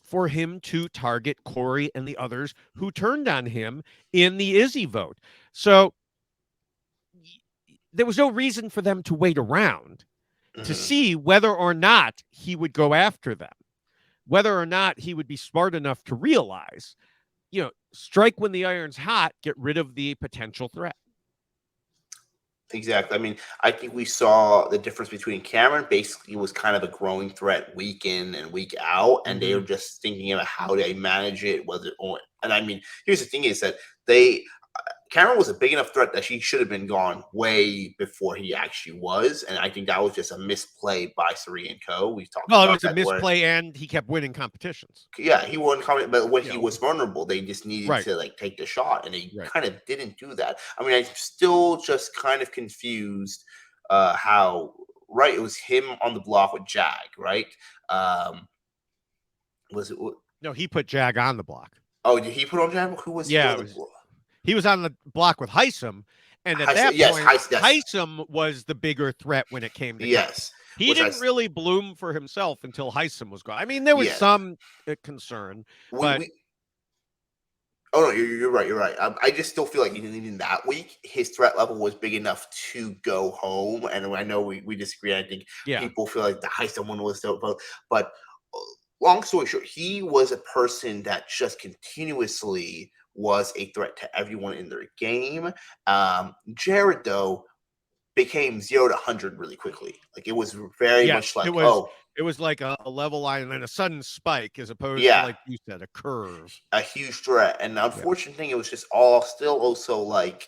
for him to target Corey and the others who turned on him in the Izzy vote. So there was no reason for them to wait around to Hmm. see whether or not he would go after them, whether or not he would be smart enough to realize, strike when the iron's hot, get rid of the potential threat. Exactly. I mean, I think we saw the difference between Cameron basically was kind of a growing threat week in and week out, and they Mm-hmm. were just thinking about how they manage it, whether or and I mean, here's the thing is that they Cameron was a big enough threat that he should have been gone way before he actually was, and I think that was just a misplay by Sari and Co. We've talked Well, it about was a that where misplay, and he kept winning competitions. yeah, he wasn't coming, but when You he know, was vulnerable, they just needed right, to like take the shot, and they right. kind of didn't do that. I mean, I'm still just kind of confused how right it was him on the block with Jag, right? Um, was it? No, he put Jag on the block. Oh, did he put on Jag? Who was he Yeah, on it the was. block? He was on the block with Heisem, and at that Yes, point, Heist, yes, Heisem was the bigger threat when it came to competition. yes. He Which I didn't really bloom for himself until Heisem was gone. I mean, there was yeah. some concern, but We Oh no, you're right. You're right. I just still feel like even in that week, his threat level was big enough to go home. And I know we disagree. I think yeah, people feel like the Heist one was so both. But long story short, he was a person that just continuously was a threat to everyone in their game. Jared, though, became 0 to 100 really quickly. Like, it was very much Yes, like, it was like a level line and then a sudden spike as opposed to, yeah, like you said, a curve. a huge threat. And the Yeah, unfortunate thing, it was just all still also like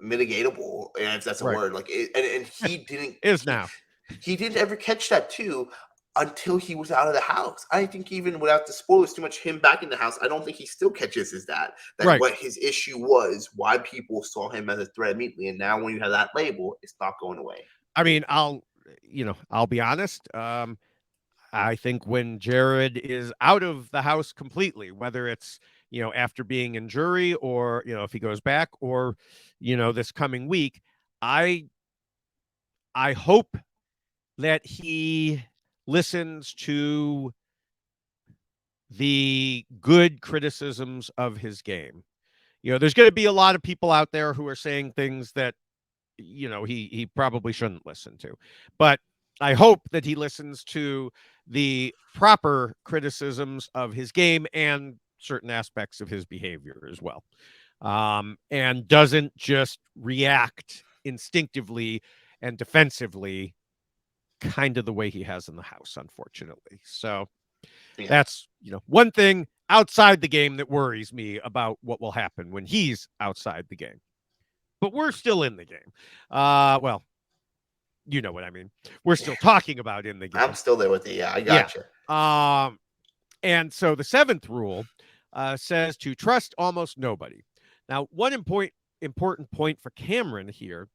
mitigatable, if that's a right. word. Like, and he didn't Is now. he didn't ever catch that too until he was out of the house. I think even without the spoilers too much, him back in the house, I don't think he still catches is that Right. what his issue was, why people saw him as a threat immediately, and now when you have that label, it's not going away. I mean, I'll be honest. I think when Jared is out of the house completely, whether it's, after being in jury or, if he goes back or, this coming week, I hope that he listens to the good criticisms of his game. There's going to be a lot of people out there who are saying things that, he probably shouldn't listen to. But I hope that he listens to the proper criticisms of his game and certain aspects of his behavior as well. And doesn't just react instinctively and defensively, kind of the way he has in the house, unfortunately. So Yeah. that's, one thing outside the game that worries me about what will happen when he's outside the game. But we're still in the game. Well, you know what I mean. We're still talking about in the game. I'm still there with you. Yeah, I gotcha. And so the seventh rule says to trust almost nobody. Now, one important point for Cameron here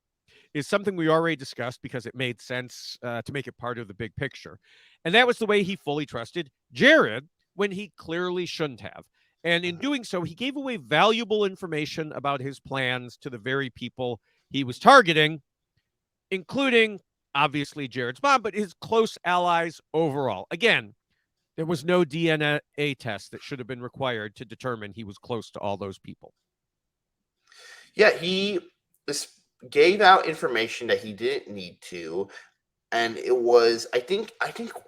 is something we already discussed because it made sense to make it part of the big picture. And that was the way he fully trusted Jared when he clearly shouldn't have. And in doing so, he gave away valuable information about his plans to the very people he was targeting, including, obviously, Jared's mom, but his close allies overall. Again, there was no DNA test that should have been required to determine he was close to all those people. Yeah, he gave out information that he didn't need to. And it was, I think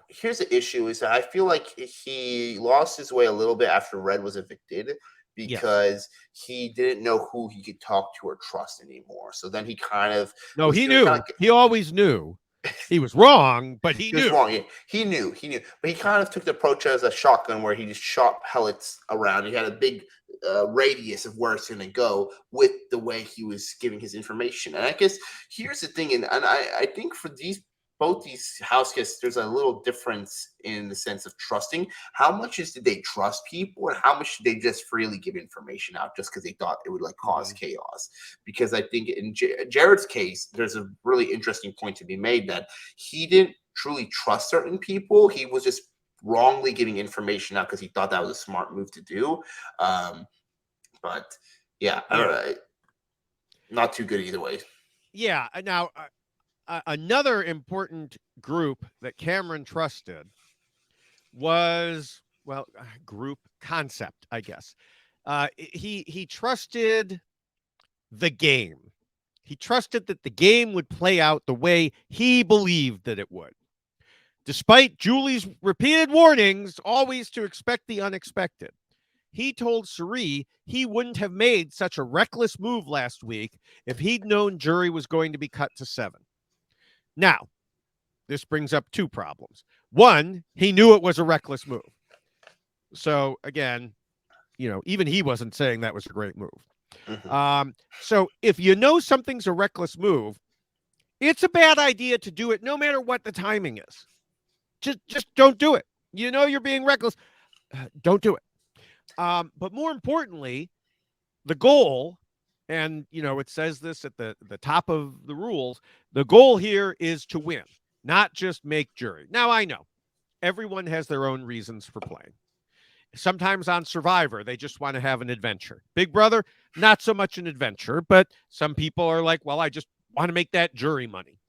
here's the issue is that I feel like he lost his way a little bit after Red was evicted because he didn't know who he could talk to or trust anymore. So then he kind of he knew. He always knew. He was wrong, but he knew. Was wrong. He knew. But he kind of took the approach as a shotgun where he just shot pellets around. He had a big radius of where it's going to go with the way he was giving his information. And I guess here's the thing, and I think for both these house guests, there's a little difference in the sense of trusting. How much did they trust people, and how much did they just freely give information out just because they thought it would cause chaos? Because I think in Jared's case, there's a really interesting point to be made that he didn't truly trust certain people. He was just wrongly giving information out because he thought that was a smart move to do. But yeah, I don't know. Not too good either way. Yeah. Now, another important group that Cameron trusted was, group concept, I guess. He trusted the game. He trusted that the game would play out the way he believed that it would. Despite Julie's repeated warnings always to expect the unexpected, he told Suri he wouldn't have made such a reckless move last week if he'd known jury was going to be cut to 7. Now, this brings up two problems. One, he knew it was a reckless move. So, again, even he wasn't saying that was a great move. Mm-hmm. So if you know something's a reckless move, it's a bad idea to do it no matter what the timing is. Just don't do it. You're being reckless. Don't do it. But more importantly, the goal, and, it says this at the top of the rules, the goal here is to win, not just make jury. Now, I know everyone has their own reasons for playing. Sometimes on Survivor, they just want to have an adventure. Big Brother, not so much an adventure, but some people are like, well, I just want to make that jury money.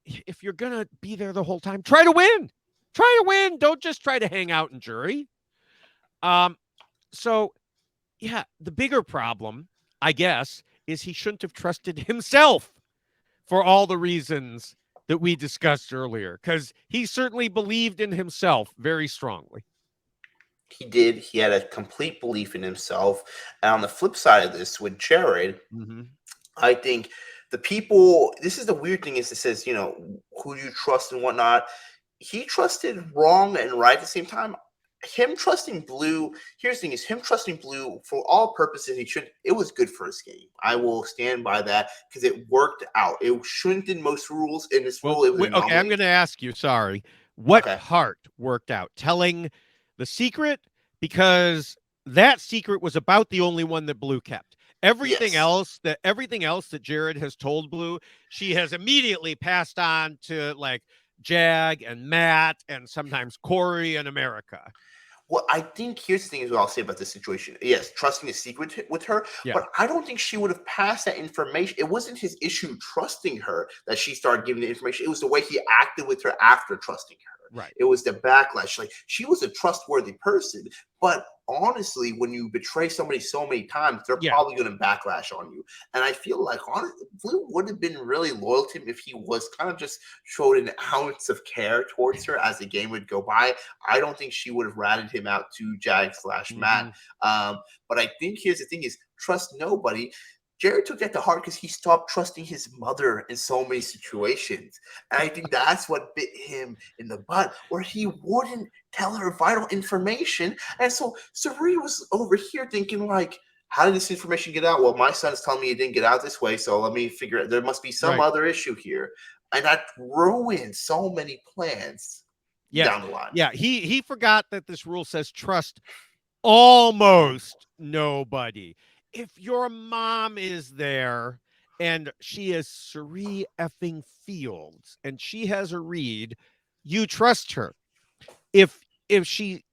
If you're going to be there the whole time, try to win. Try to win. Don't just try to hang out in jury. So, yeah, the bigger problem, I guess, is he shouldn't have trusted himself for all the reasons that we discussed earlier, because he certainly believed in himself very strongly. He did. He had a complete belief in himself. And on the flip side of this, with Jared, Mm-hmm. I think the people, this is the weird thing is it says, who do you trust and whatnot. He trusted wrong and right at the same time. Him trusting Blue, here's the thing is him trusting Blue for all purposes, it was good for his game. I will stand by that because it worked out. It shouldn't in most rules. In this Well, rule, it was an okay, I'm anomaly. going to ask you, sorry, what Okay. part worked out? Telling the secret? Because that secret was about the only one that Blue kept. Yes. Everything else that Jared has told Blue, she has immediately passed on to like Jag and Matt and sometimes Corey and America. Well, I think here's the thing is what I'll say about this situation. Yes, trusting the secret with her, Yeah, but I don't think she would have passed that information. It wasn't his issue trusting her that she started giving the information. It was the way he acted with her after trusting her. right. It was the backlash. Like she was a trustworthy person, but honestly, when you betray somebody so many times, they're Yeah, probably going to backlash on you. And I feel like honestly, Blue would have been really loyal to him if he was kind of just showed an ounce of care towards her as the game would go by. I don't think she would have ratted him out to Jag slash Matt. mm-hmm. But I think here's the thing is trust nobody. Jared took that to heart because he stopped trusting his mother in so many situations. And I think that's what bit him in the butt, where he wouldn't tell her vital information. And so Sari was over here thinking, like, how did this information get out? Well, my son's telling me it didn't get out this way, so let me figure it. There must be some Right. other issue here. And that ruined so many plans Yes. down the line. Yeah, he forgot that this rule says trust almost nobody. If your mom is there and she is Sari effing Fields and she has a read, you trust her. If she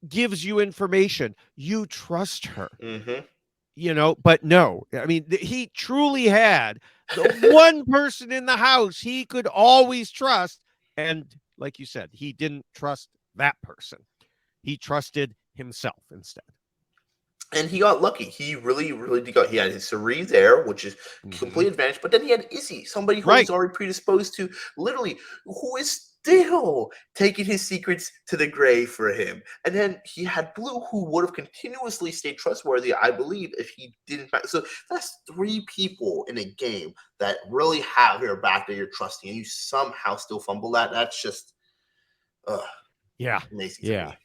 gives you information, you trust her. Mm-hmm. But no, I mean, he truly had the one person in the house he could always trust. And like you said, he didn't trust that person. He trusted himself instead. And he got lucky. He really, really did go. He had his Sari there, which is Mm-hmm. complete advantage. But then he had Izzy, somebody who was Right. already predisposed to literally, who is still taking his secrets to the grave for him. And then he had Blue, who would have continuously stayed trustworthy, I believe, if he didn't. So that's three people in a game that really have your back that you're trusting, and you somehow still fumble that. That's just Yeah. amazing to Yeah. me.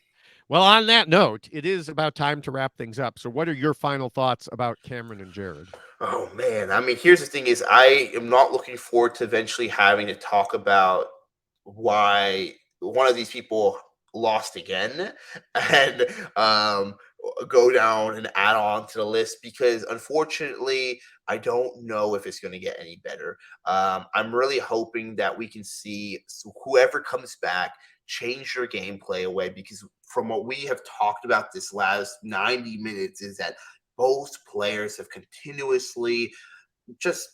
Well, on that note, it is about time to wrap things up. So, what are your final thoughts about Cameron and Jared? Oh man, I mean, here's the thing: is I am not looking forward to eventually having to talk about why one of these people lost again, and go down and add on to the list because unfortunately, I don't know if it's going to get any better. I'm really hoping that we can see whoever comes back change their gameplay away because from what we have talked about this last 90 minutes is that both players have continuously just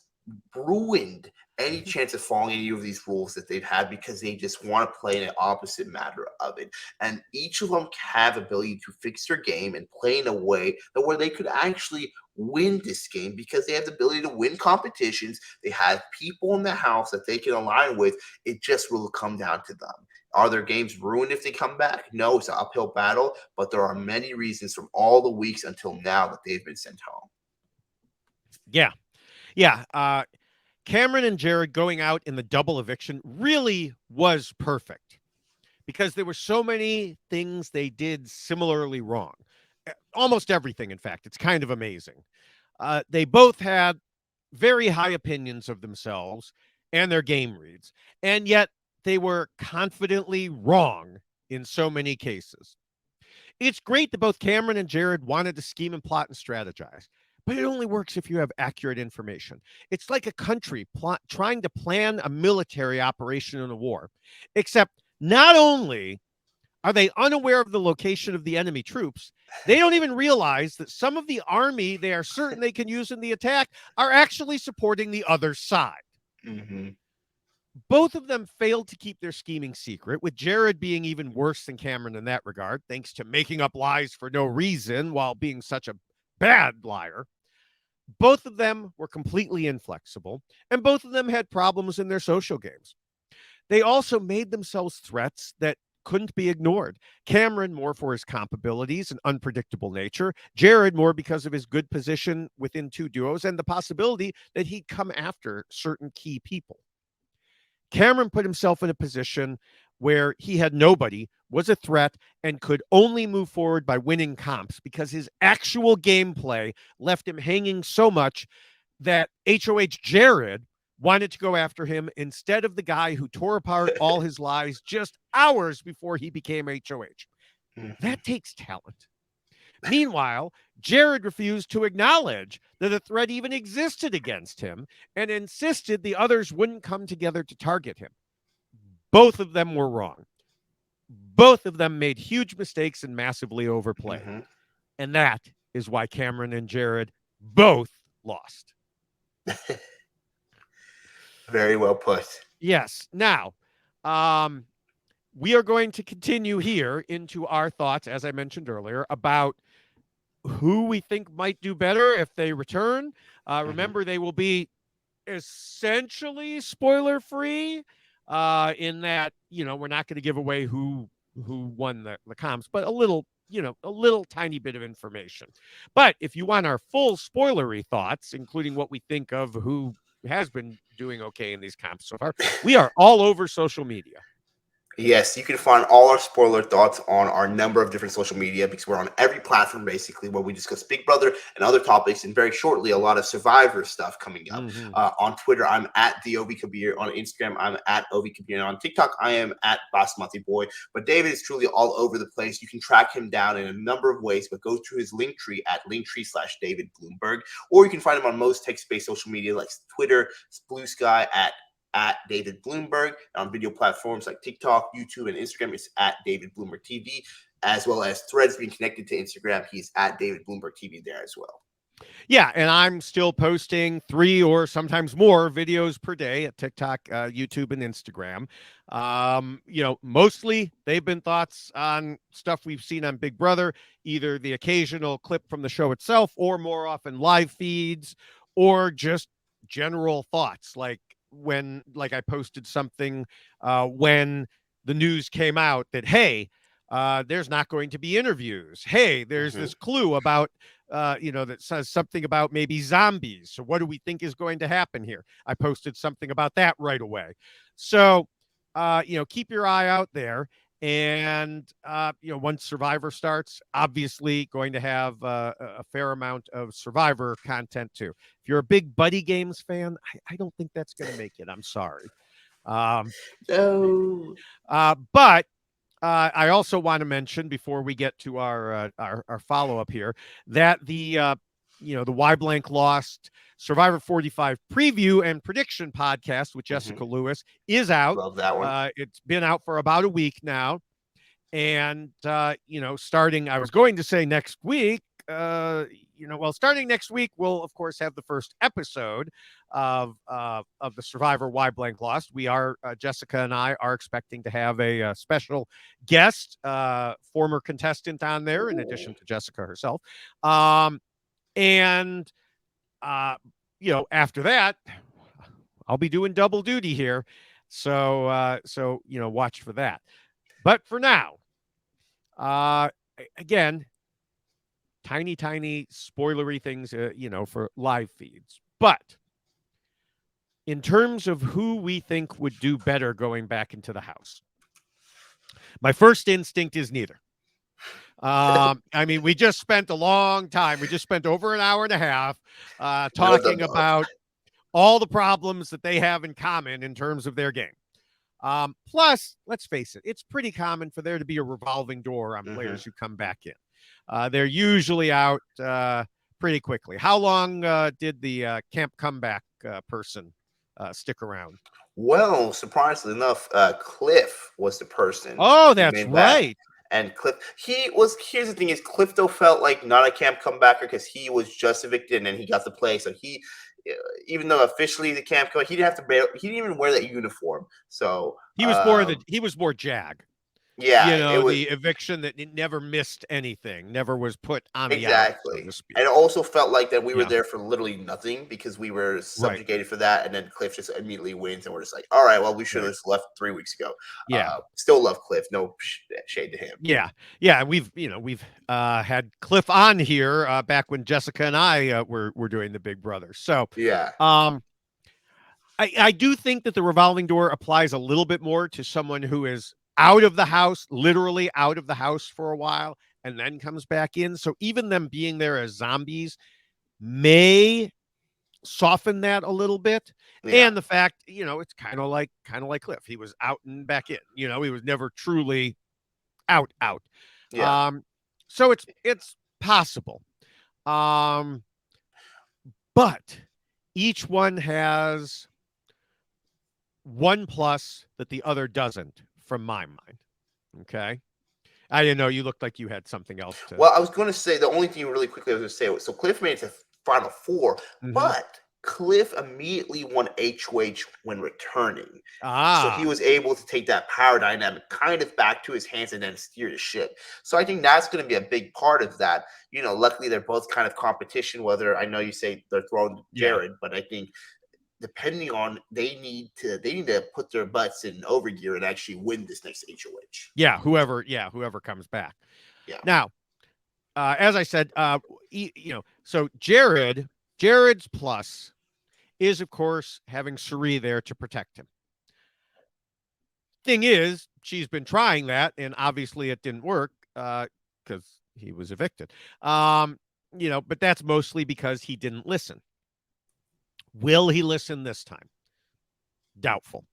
ruined any chance of following any of these rules that they've had because they just want to play in an opposite matter of it. And each of them have ability to fix their game and play in a way that where they could actually win this game because they have the ability to win competitions. They have people in the house that they can align with. It just will come down to them. Are their games ruined if they come back? No, it's an uphill battle, but there are many reasons from all the weeks until now that they've been sent home. Yeah. Yeah. Cameron and Jared going out in the double eviction really was perfect because there were so many things they did similarly wrong. Almost everything, in fact. It's kind of amazing. They both had very high opinions of themselves and their game reads, and yet they were confidently wrong in so many cases. It's great that both Cameron and Jared wanted to scheme and plot and strategize, but it only works if you have accurate information. It's like a country trying to plan a military operation in a war, except not only are they unaware of the location of the enemy troops, they don't even realize that some of the army they are certain they can use in the attack are actually supporting the other side. Mm-hmm. Both of them failed to keep their scheming secret, with Jared being even worse than Cameron in that regard, thanks to making up lies for no reason while being such a bad liar. Both of them were completely inflexible, and both of them had problems in their social games. They also made themselves threats that couldn't be ignored. Cameron more for his comp abilities and unpredictable nature. Jared more because of his good position within two duos and the possibility that he'd come after certain key people. Cameron put himself in a position where he had nobody, was a threat, and could only move forward by winning comps because his actual gameplay left him hanging so much that HOH Jared wanted to go after him instead of the guy who tore apart all his lies just hours before he became HOH. That takes talent. Meanwhile, Jared refused to acknowledge that a threat even existed against him and insisted the others wouldn't come together to target him. Both of them were wrong. Both of them made huge mistakes and massively overplayed. And that is why Cameron and Jared both lost. Very well put. Yes. Now, we are going to continue here into our thoughts, as I mentioned earlier, about who we think might do better if they return. Remember, they will be essentially spoiler free in that, we're not going to give away who won the comps, but a little tiny bit of information. But if you want our full spoilery thoughts, including what we think of who has been doing okay in these comps so far, we are all over social media. Yes, you can find all our spoiler thoughts on our number of different social media because we're on every platform basically where we discuss Big Brother and other topics, and very shortly a lot of Survivor stuff coming up. On Twitter, I'm at the Kabir. On Instagram, I'm at Kabir. On TikTok, I am at Basmati Boy. But David is truly all over the place. You can track him down in a number of ways, but go to his link tree at linktree/David Bloomberg, or you can find him on most text-based social media like Twitter, Blue Sky at David Bloomberg. On video platforms like TikTok, YouTube, and Instagram, it's at David Bloomberg TV, as well as Threads being connected to Instagram. He's at David Bloomberg TV there as well. Yeah, and I'm still posting 3 or sometimes more videos per day at TikTok, YouTube, and Instagram. Mostly they've been thoughts on stuff we've seen on Big Brother, either the occasional clip from the show itself or more often live feeds or just general thoughts like I posted something when the news came out that, hey, there's not going to be interviews. Hey, there's this clue about, that says something about maybe zombies. So what do we think is going to happen here? I posted something about that right away. So, keep your eye out there. And, once Survivor starts, obviously going to have a fair amount of Survivor content too. If you're a big Buddy Games fan, I don't think that's going to make it. I'm sorry. No. But I also want to mention before we get to our follow-up here that the Why Blank Lost Survivor 45 preview and prediction podcast with Jessica Lewis is out. Love that one. It's been out for about a week now. And, starting, I was going to say next week, starting next week, we'll, of course, have the first episode of the Survivor Why Blank Lost. We are, Jessica and I are expecting to have a special guest, former contestant on there, in addition to Jessica herself. After that, I'll be doing double duty here. So watch for that. But for now, again, tiny spoilery things, for live feeds. But in terms of who we think would do better going back into the house, my first instinct is neither. We just spent a long time. We just spent over an hour and a half talking about all the problems that they have in common in terms of their game. Plus, let's face it, it's pretty common for there to be a revolving door on players who come back in. They're usually out pretty quickly. How long did the camp comeback person stick around? Well, surprisingly enough, Cliff was the person. Oh, that's right. And Cliff, here's the thing is Cliff though felt like not a camp comebacker because he was just evicted and then he got to play. So he, even though officially the camp he didn't even wear that uniform. So he was more Jag. Yeah, it was the eviction that it never missed anything, never was put on the outs, so exactly. to speak. And it also felt like that we were Yeah, there for literally nothing because we were right, subjugated for that, and then Cliff just immediately wins, and we're just like, all right, well, we should have right. just left 3 weeks ago. Yeah, Still love Cliff, no shade to him. yeah, yeah. We've had Cliff on here back when Jessica and I were doing the Big Brother. So, Yeah, um, I do think that the revolving door applies a little bit more to someone who is out of the house, literally out of the house for a while, and then comes back in. So even them being there as zombies may soften that a little bit. yeah, And the fact, it's kind of like Cliff. He was out and back in. He was never truly out. yeah. Um, so it's possible. Um, but each one has one plus that the other doesn't, from my mind. Okay. I didn't know, you looked like you had something else to. Well, I was going to say the only thing really quickly I was going to say was so Cliff made it to Final Four, Mhm. but Cliff immediately won HOH when returning. So he Ah, was able to take that power dynamic kind of back to his hands and then steer the ship. So I think that's going to be a big part of that. Luckily they're both kind of competition, whether I know you say they're throwing yeah. Jared, but I think depending on they need to put their butts in overgear and actually win this next HOH. Whoever comes back. Yeah. Now, as I said, so Jared's plus is, of course, having Suri there to protect him. Thing is, she's been trying that, and obviously it didn't work because he was evicted. But that's mostly because he didn't listen. Will he listen this time? Doubtful.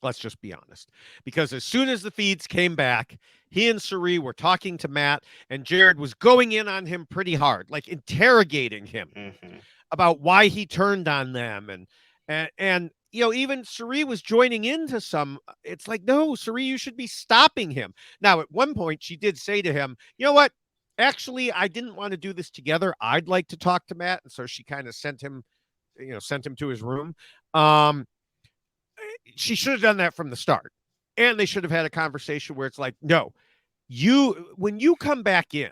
Let's just be honest. Because as soon as the feeds came back, he and Suri were talking to Matt, and Jared was going in on him pretty hard, like interrogating him Mm-hmm. about why he turned on them. And even Suri was joining into some. It's like, no, Suri, you should be stopping him. Now, at one point, she did say to him, you know what? Actually, I didn't want to do this together. I'd like to talk to Matt. And so she kind of sent him to his room. She should have done that from the start. And they should have had a conversation where it's like, no, when you come back in,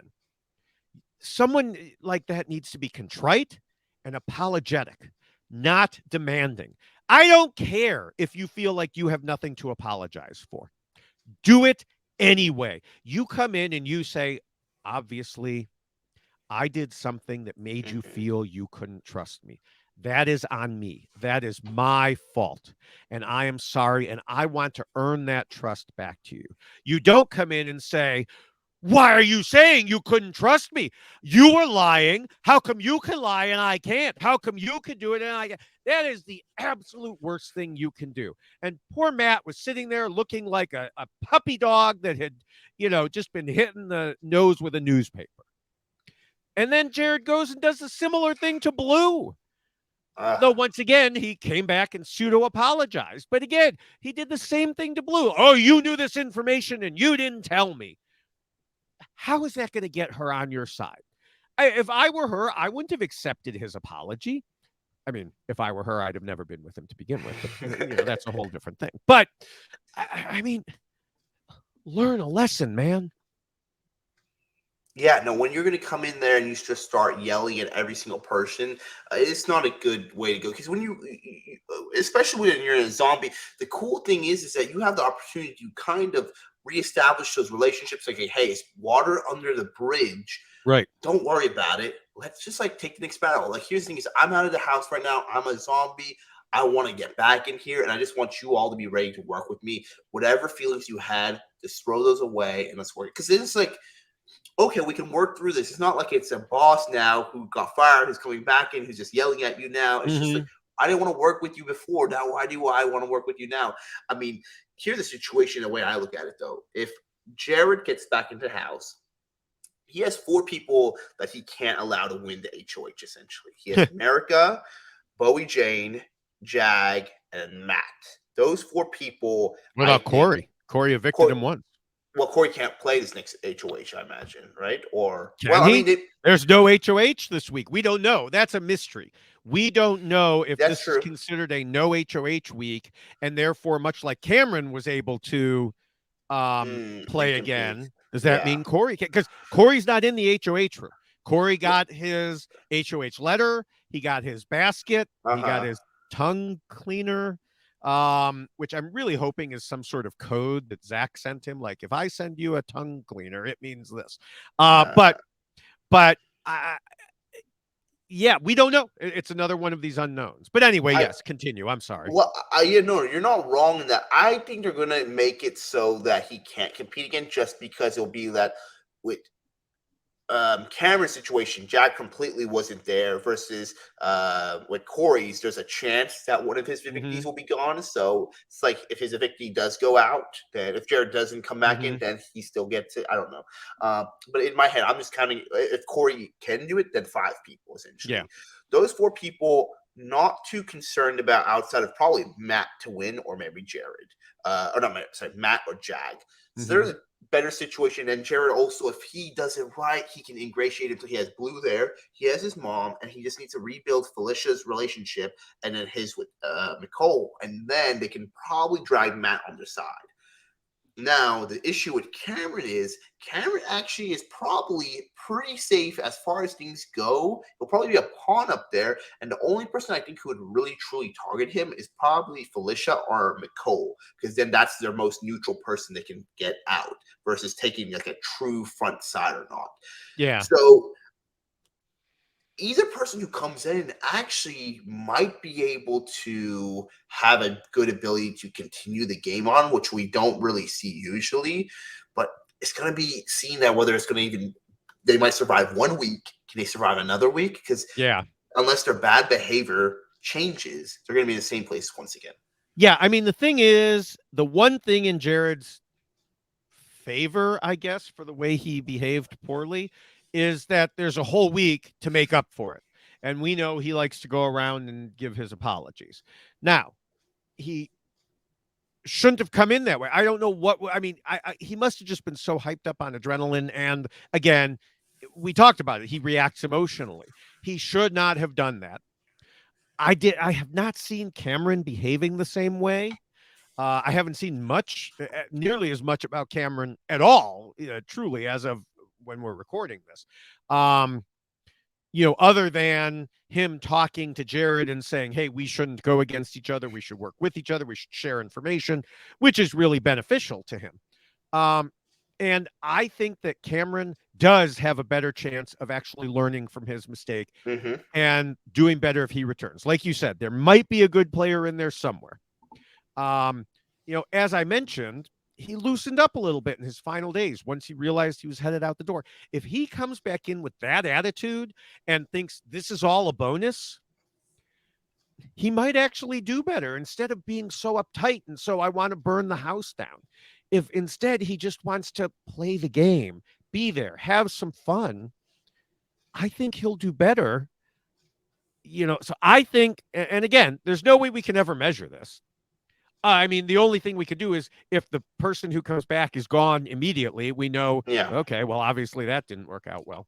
someone like that needs to be contrite and apologetic, not demanding. I don't care if you feel like you have nothing to apologize for. Do it anyway. You come in and you say, obviously, I did something that made you Mm-hmm. feel you couldn't trust me. That is on me. That is my fault. And I am sorry. And I want to earn that trust back to you. You don't come in and say, why are you saying you couldn't trust me? You were lying. How come you can lie and I can't? How come you can do it and I can't? That is the absolute worst thing you can do. And poor Matt was sitting there looking like a puppy dog that had, just been hit in the nose with a newspaper. And then Jared goes and does a similar thing to Blue. Though once again, he came back and pseudo apologized. But again, he did the same thing to Blue. Oh, you knew this information and you didn't tell me. How is that going to get her on your side? If I were her, I wouldn't have accepted his apology. I mean, if I were her, I'd have never been with him to begin with. But, that's a whole different thing. But, I mean, learn a lesson, man. Yeah, no, when you're going to come in there and you just start yelling at every single person, it's not a good way to go. Because when especially when you're in a zombie, the cool thing is that you have the opportunity to kind of reestablish those relationships. Like, hey, it's water under the bridge. Right. Don't worry about it. Let's just take the next battle. Like, here's the thing is, I'm out of the house right now. I'm a zombie. I want to get back in here, and I just want you all to be ready to work with me. Whatever feelings you had, just throw those away and let's work. Because it's like, okay, we can work through this. It's not like it's a boss now who got fired, who's coming back in, who's just yelling at you now. It's just like, I didn't want to work with you before. Now, why do I want to work with you now? I mean, here's the situation, the way I look at it, though. If Jared gets back into the house, he has 4 people that he can't allow to win the HOH, essentially. He has America, Bowie Jane, Jag, and Matt. Those 4 people. What about Corey? Corey evicted him once. Well, Corey can't play this next HOH, I imagine, right? Or Can he? There's no HOH this week. We don't know. That's a mystery. We don't know if this is considered a no HOH week, and therefore, much like Cameron was able to play Incomplete. again, does that Yeah. mean Corey can? Because Corey's not in the HOH room. Corey got his HOH letter. He got his basket. He got Uh-huh. his tongue cleaner, which I'm really hoping is some sort of code that Zach sent him. Like, if I send you a tongue cleaner, it means this. But I, yeah, we don't know. It's another one of these unknowns. But anyway, I yes, continue. I'm sorry. well, you know, you're not wrong in that. I think they're gonna make it so that he can't compete again, just because it'll be that with Cameron's situation, Jack completely wasn't there versus with Corey's, there's a chance that one of his evictees will be gone. So it's like if his evictee does go out, then if Jared doesn't come back in, then he still gets it. I don't know. But in my head, I'm just counting if Corey can do it, then 5 people essentially. Yeah. Those 4 people, not too concerned about outside of probably Matt to win or maybe Jared. Or not, sorry, Matt or Jag. So they're the better situation. And Jared also, if he does it right, he can ingratiate until he has Blue there. He has his mom, and he just needs to rebuild Felicia's relationship and then his with Nicole. And then they can probably drag Matt on their side. Now, the issue with Cameron is Cameron actually is probably pretty safe as far as things go. He'll probably be a pawn up there. And the only person I think who would really truly target him is probably Felicia or Nicole, because then that's their most neutral person they can get out versus taking like a true front side or not. Yeah. So either person who comes in actually might be able to have a good ability to continue the game on, which we don't really see usually. But it's going to be seen that whether it's going to even, they might survive 1 week. Can they survive another week? Because unless their bad behavior changes, they're going to be in the same place once again. Yeah. I mean, the thing is, the one thing in Jared's favor, I guess, for the way he behaved poorly is that there's a whole week to make up for it. And we know he likes to go around and give his apologies. Now, he shouldn't have come in that way. I don't know what, I mean, he must have just been so hyped up on adrenaline. And again, we talked about it. He reacts emotionally. He should not have done that. I have not seen Cameron behaving the same way. I haven't seen much, nearly as much about Cameron at all, truly, as of when we're recording this. Other than him talking to Jared and saying, hey, we shouldn't go against each other. We should work with each other. We should share information, which is really beneficial to him. And I think that Cameron does have a better chance of actually learning from his mistake and doing better if he returns. Like you said, there might be a good player in there somewhere. As I mentioned, he loosened up a little bit in his final days once he realized he was headed out the door. If he comes back in with that attitude and thinks this is all a bonus, he might actually do better instead of being so uptight and so I want to burn the house down. If instead he just wants to play the game, be there, have some fun, I think he'll do better. So I think, and again, there's no way we can ever measure this. I mean, the only thing we could do is if the person who comes back is gone immediately, we know, okay, well, obviously that didn't work out well.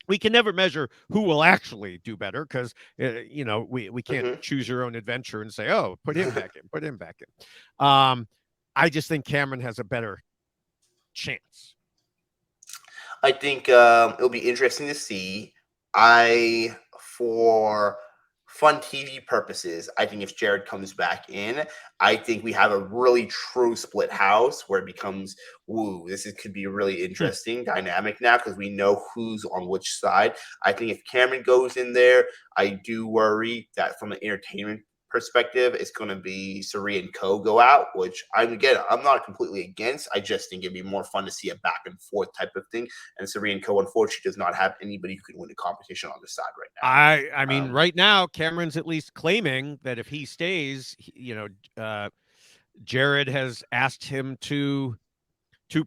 We can never measure who will actually do better because, we can't choose your own adventure and say, oh, put him back in, put him back in. I just think Cameron has a better chance. I think it'll be interesting to see. For fun TV purposes, I think if Jared comes back in, I think we have a really true split house where it becomes, could be a really interesting dynamic now because we know who's on which side. I think if Cameron goes in there, I do worry that from an entertainment perspective, it's going to be Sari and Co go out, which I'm not completely against. I just think it'd be more fun to see a back and forth type of thing. And Sari and Co, unfortunately, does not have anybody who can win the competition on the side right now. I mean, right now, Cameron's at least claiming that if he stays, Jared has asked him to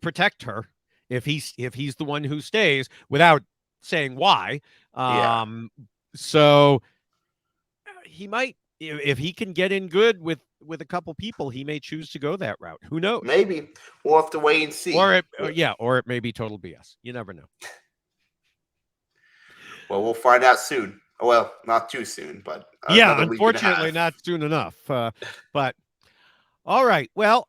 protect her if he's the one who stays without saying why. So he might. If he can get in good with a couple people, he may choose to go that route. Who knows? Maybe we'll have to wait and see. Or it may be total BS. You never know. Well, we'll find out soon. Well, not too soon, but unfortunately, not soon enough. But all right. Well,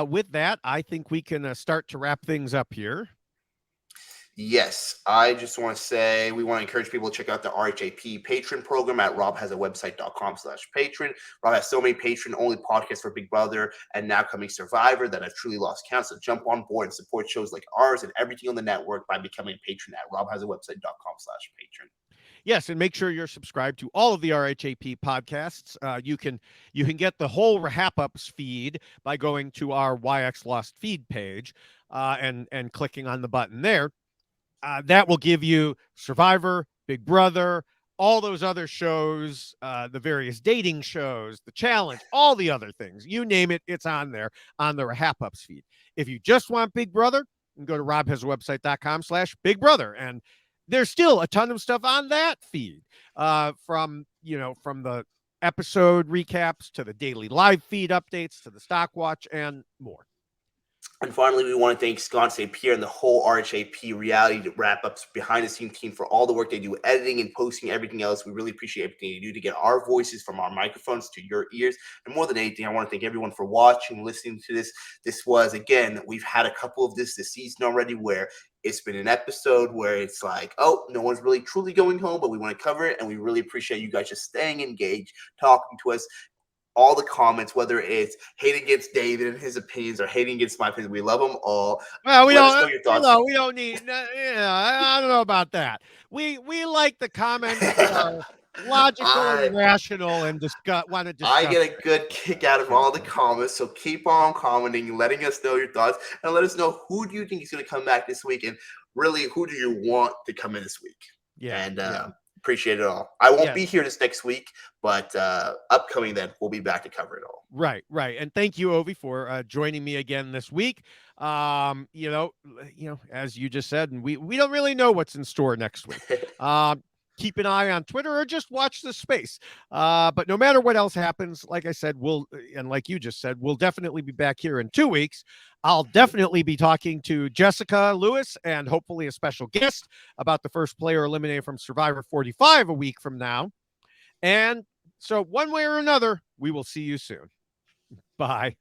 With that, I think we can start to wrap things up here. Yes, I just want to say we want to encourage people to check out the RHAP patron program at robhasawebsite.com/patron. Rob has so many patron-only podcasts for Big Brother and now coming Survivor that I've truly lost count. So jump on board and support shows like ours and everything on the network by becoming a patron at robhasawebsite.com/patron. Yes, and make sure you're subscribed to all of the RHAP podcasts. You can get the whole RHAP Ups feed by going to our YX Lost feed page and clicking on the button there. That will give you Survivor, Big Brother, all those other shows, the various dating shows, the challenge, all the other things. You name it, it's on there on the RHAP Ups feed. If you just want Big Brother, you can go to robhasawebsite.com/Big Brother. And there's still a ton of stuff on that feed, from the episode recaps to the daily live feed updates to the stock watch and more. And finally, we want to thank Scott St. Pierre and the whole RHAP reality wrap-ups behind the scene team for all the work they do, editing and posting, everything else. We really appreciate everything you do to get our voices from our microphones to your ears. And more than anything, I want to thank everyone for watching, listening to this. This was, again, we've had a couple of this season already where it's been an episode where it's like, oh, no one's really truly going home, but we want to cover it. And we really appreciate you guys just staying engaged, talking to us. All the comments, whether it's hating against David and his opinions or hating against my opinions, we love them all. Well, Let us know your thoughts. we don't need. I don't know about that. We like the comments that are logical and rational and want to discuss. I get a good kick out of all the comments, so keep on commenting, letting us know your thoughts, and let us know who do you think is going to come back this week, and really who do you want to come in this week. Yeah, and appreciate it all. I won't be here this next week, but upcoming then we'll be back to cover it all. Right. And thank you, Ovi, for joining me again this week. As you just said, and we don't really know what's in store next week. Keep an eye on Twitter or just watch the space. But no matter what else happens, like I said, and like you just said, we'll definitely be back here in 2 weeks. I'll definitely be talking to Jessica Lewis and hopefully a special guest about the first player eliminated from Survivor 45 a week from now. And so one way or another, we will see you soon. Bye.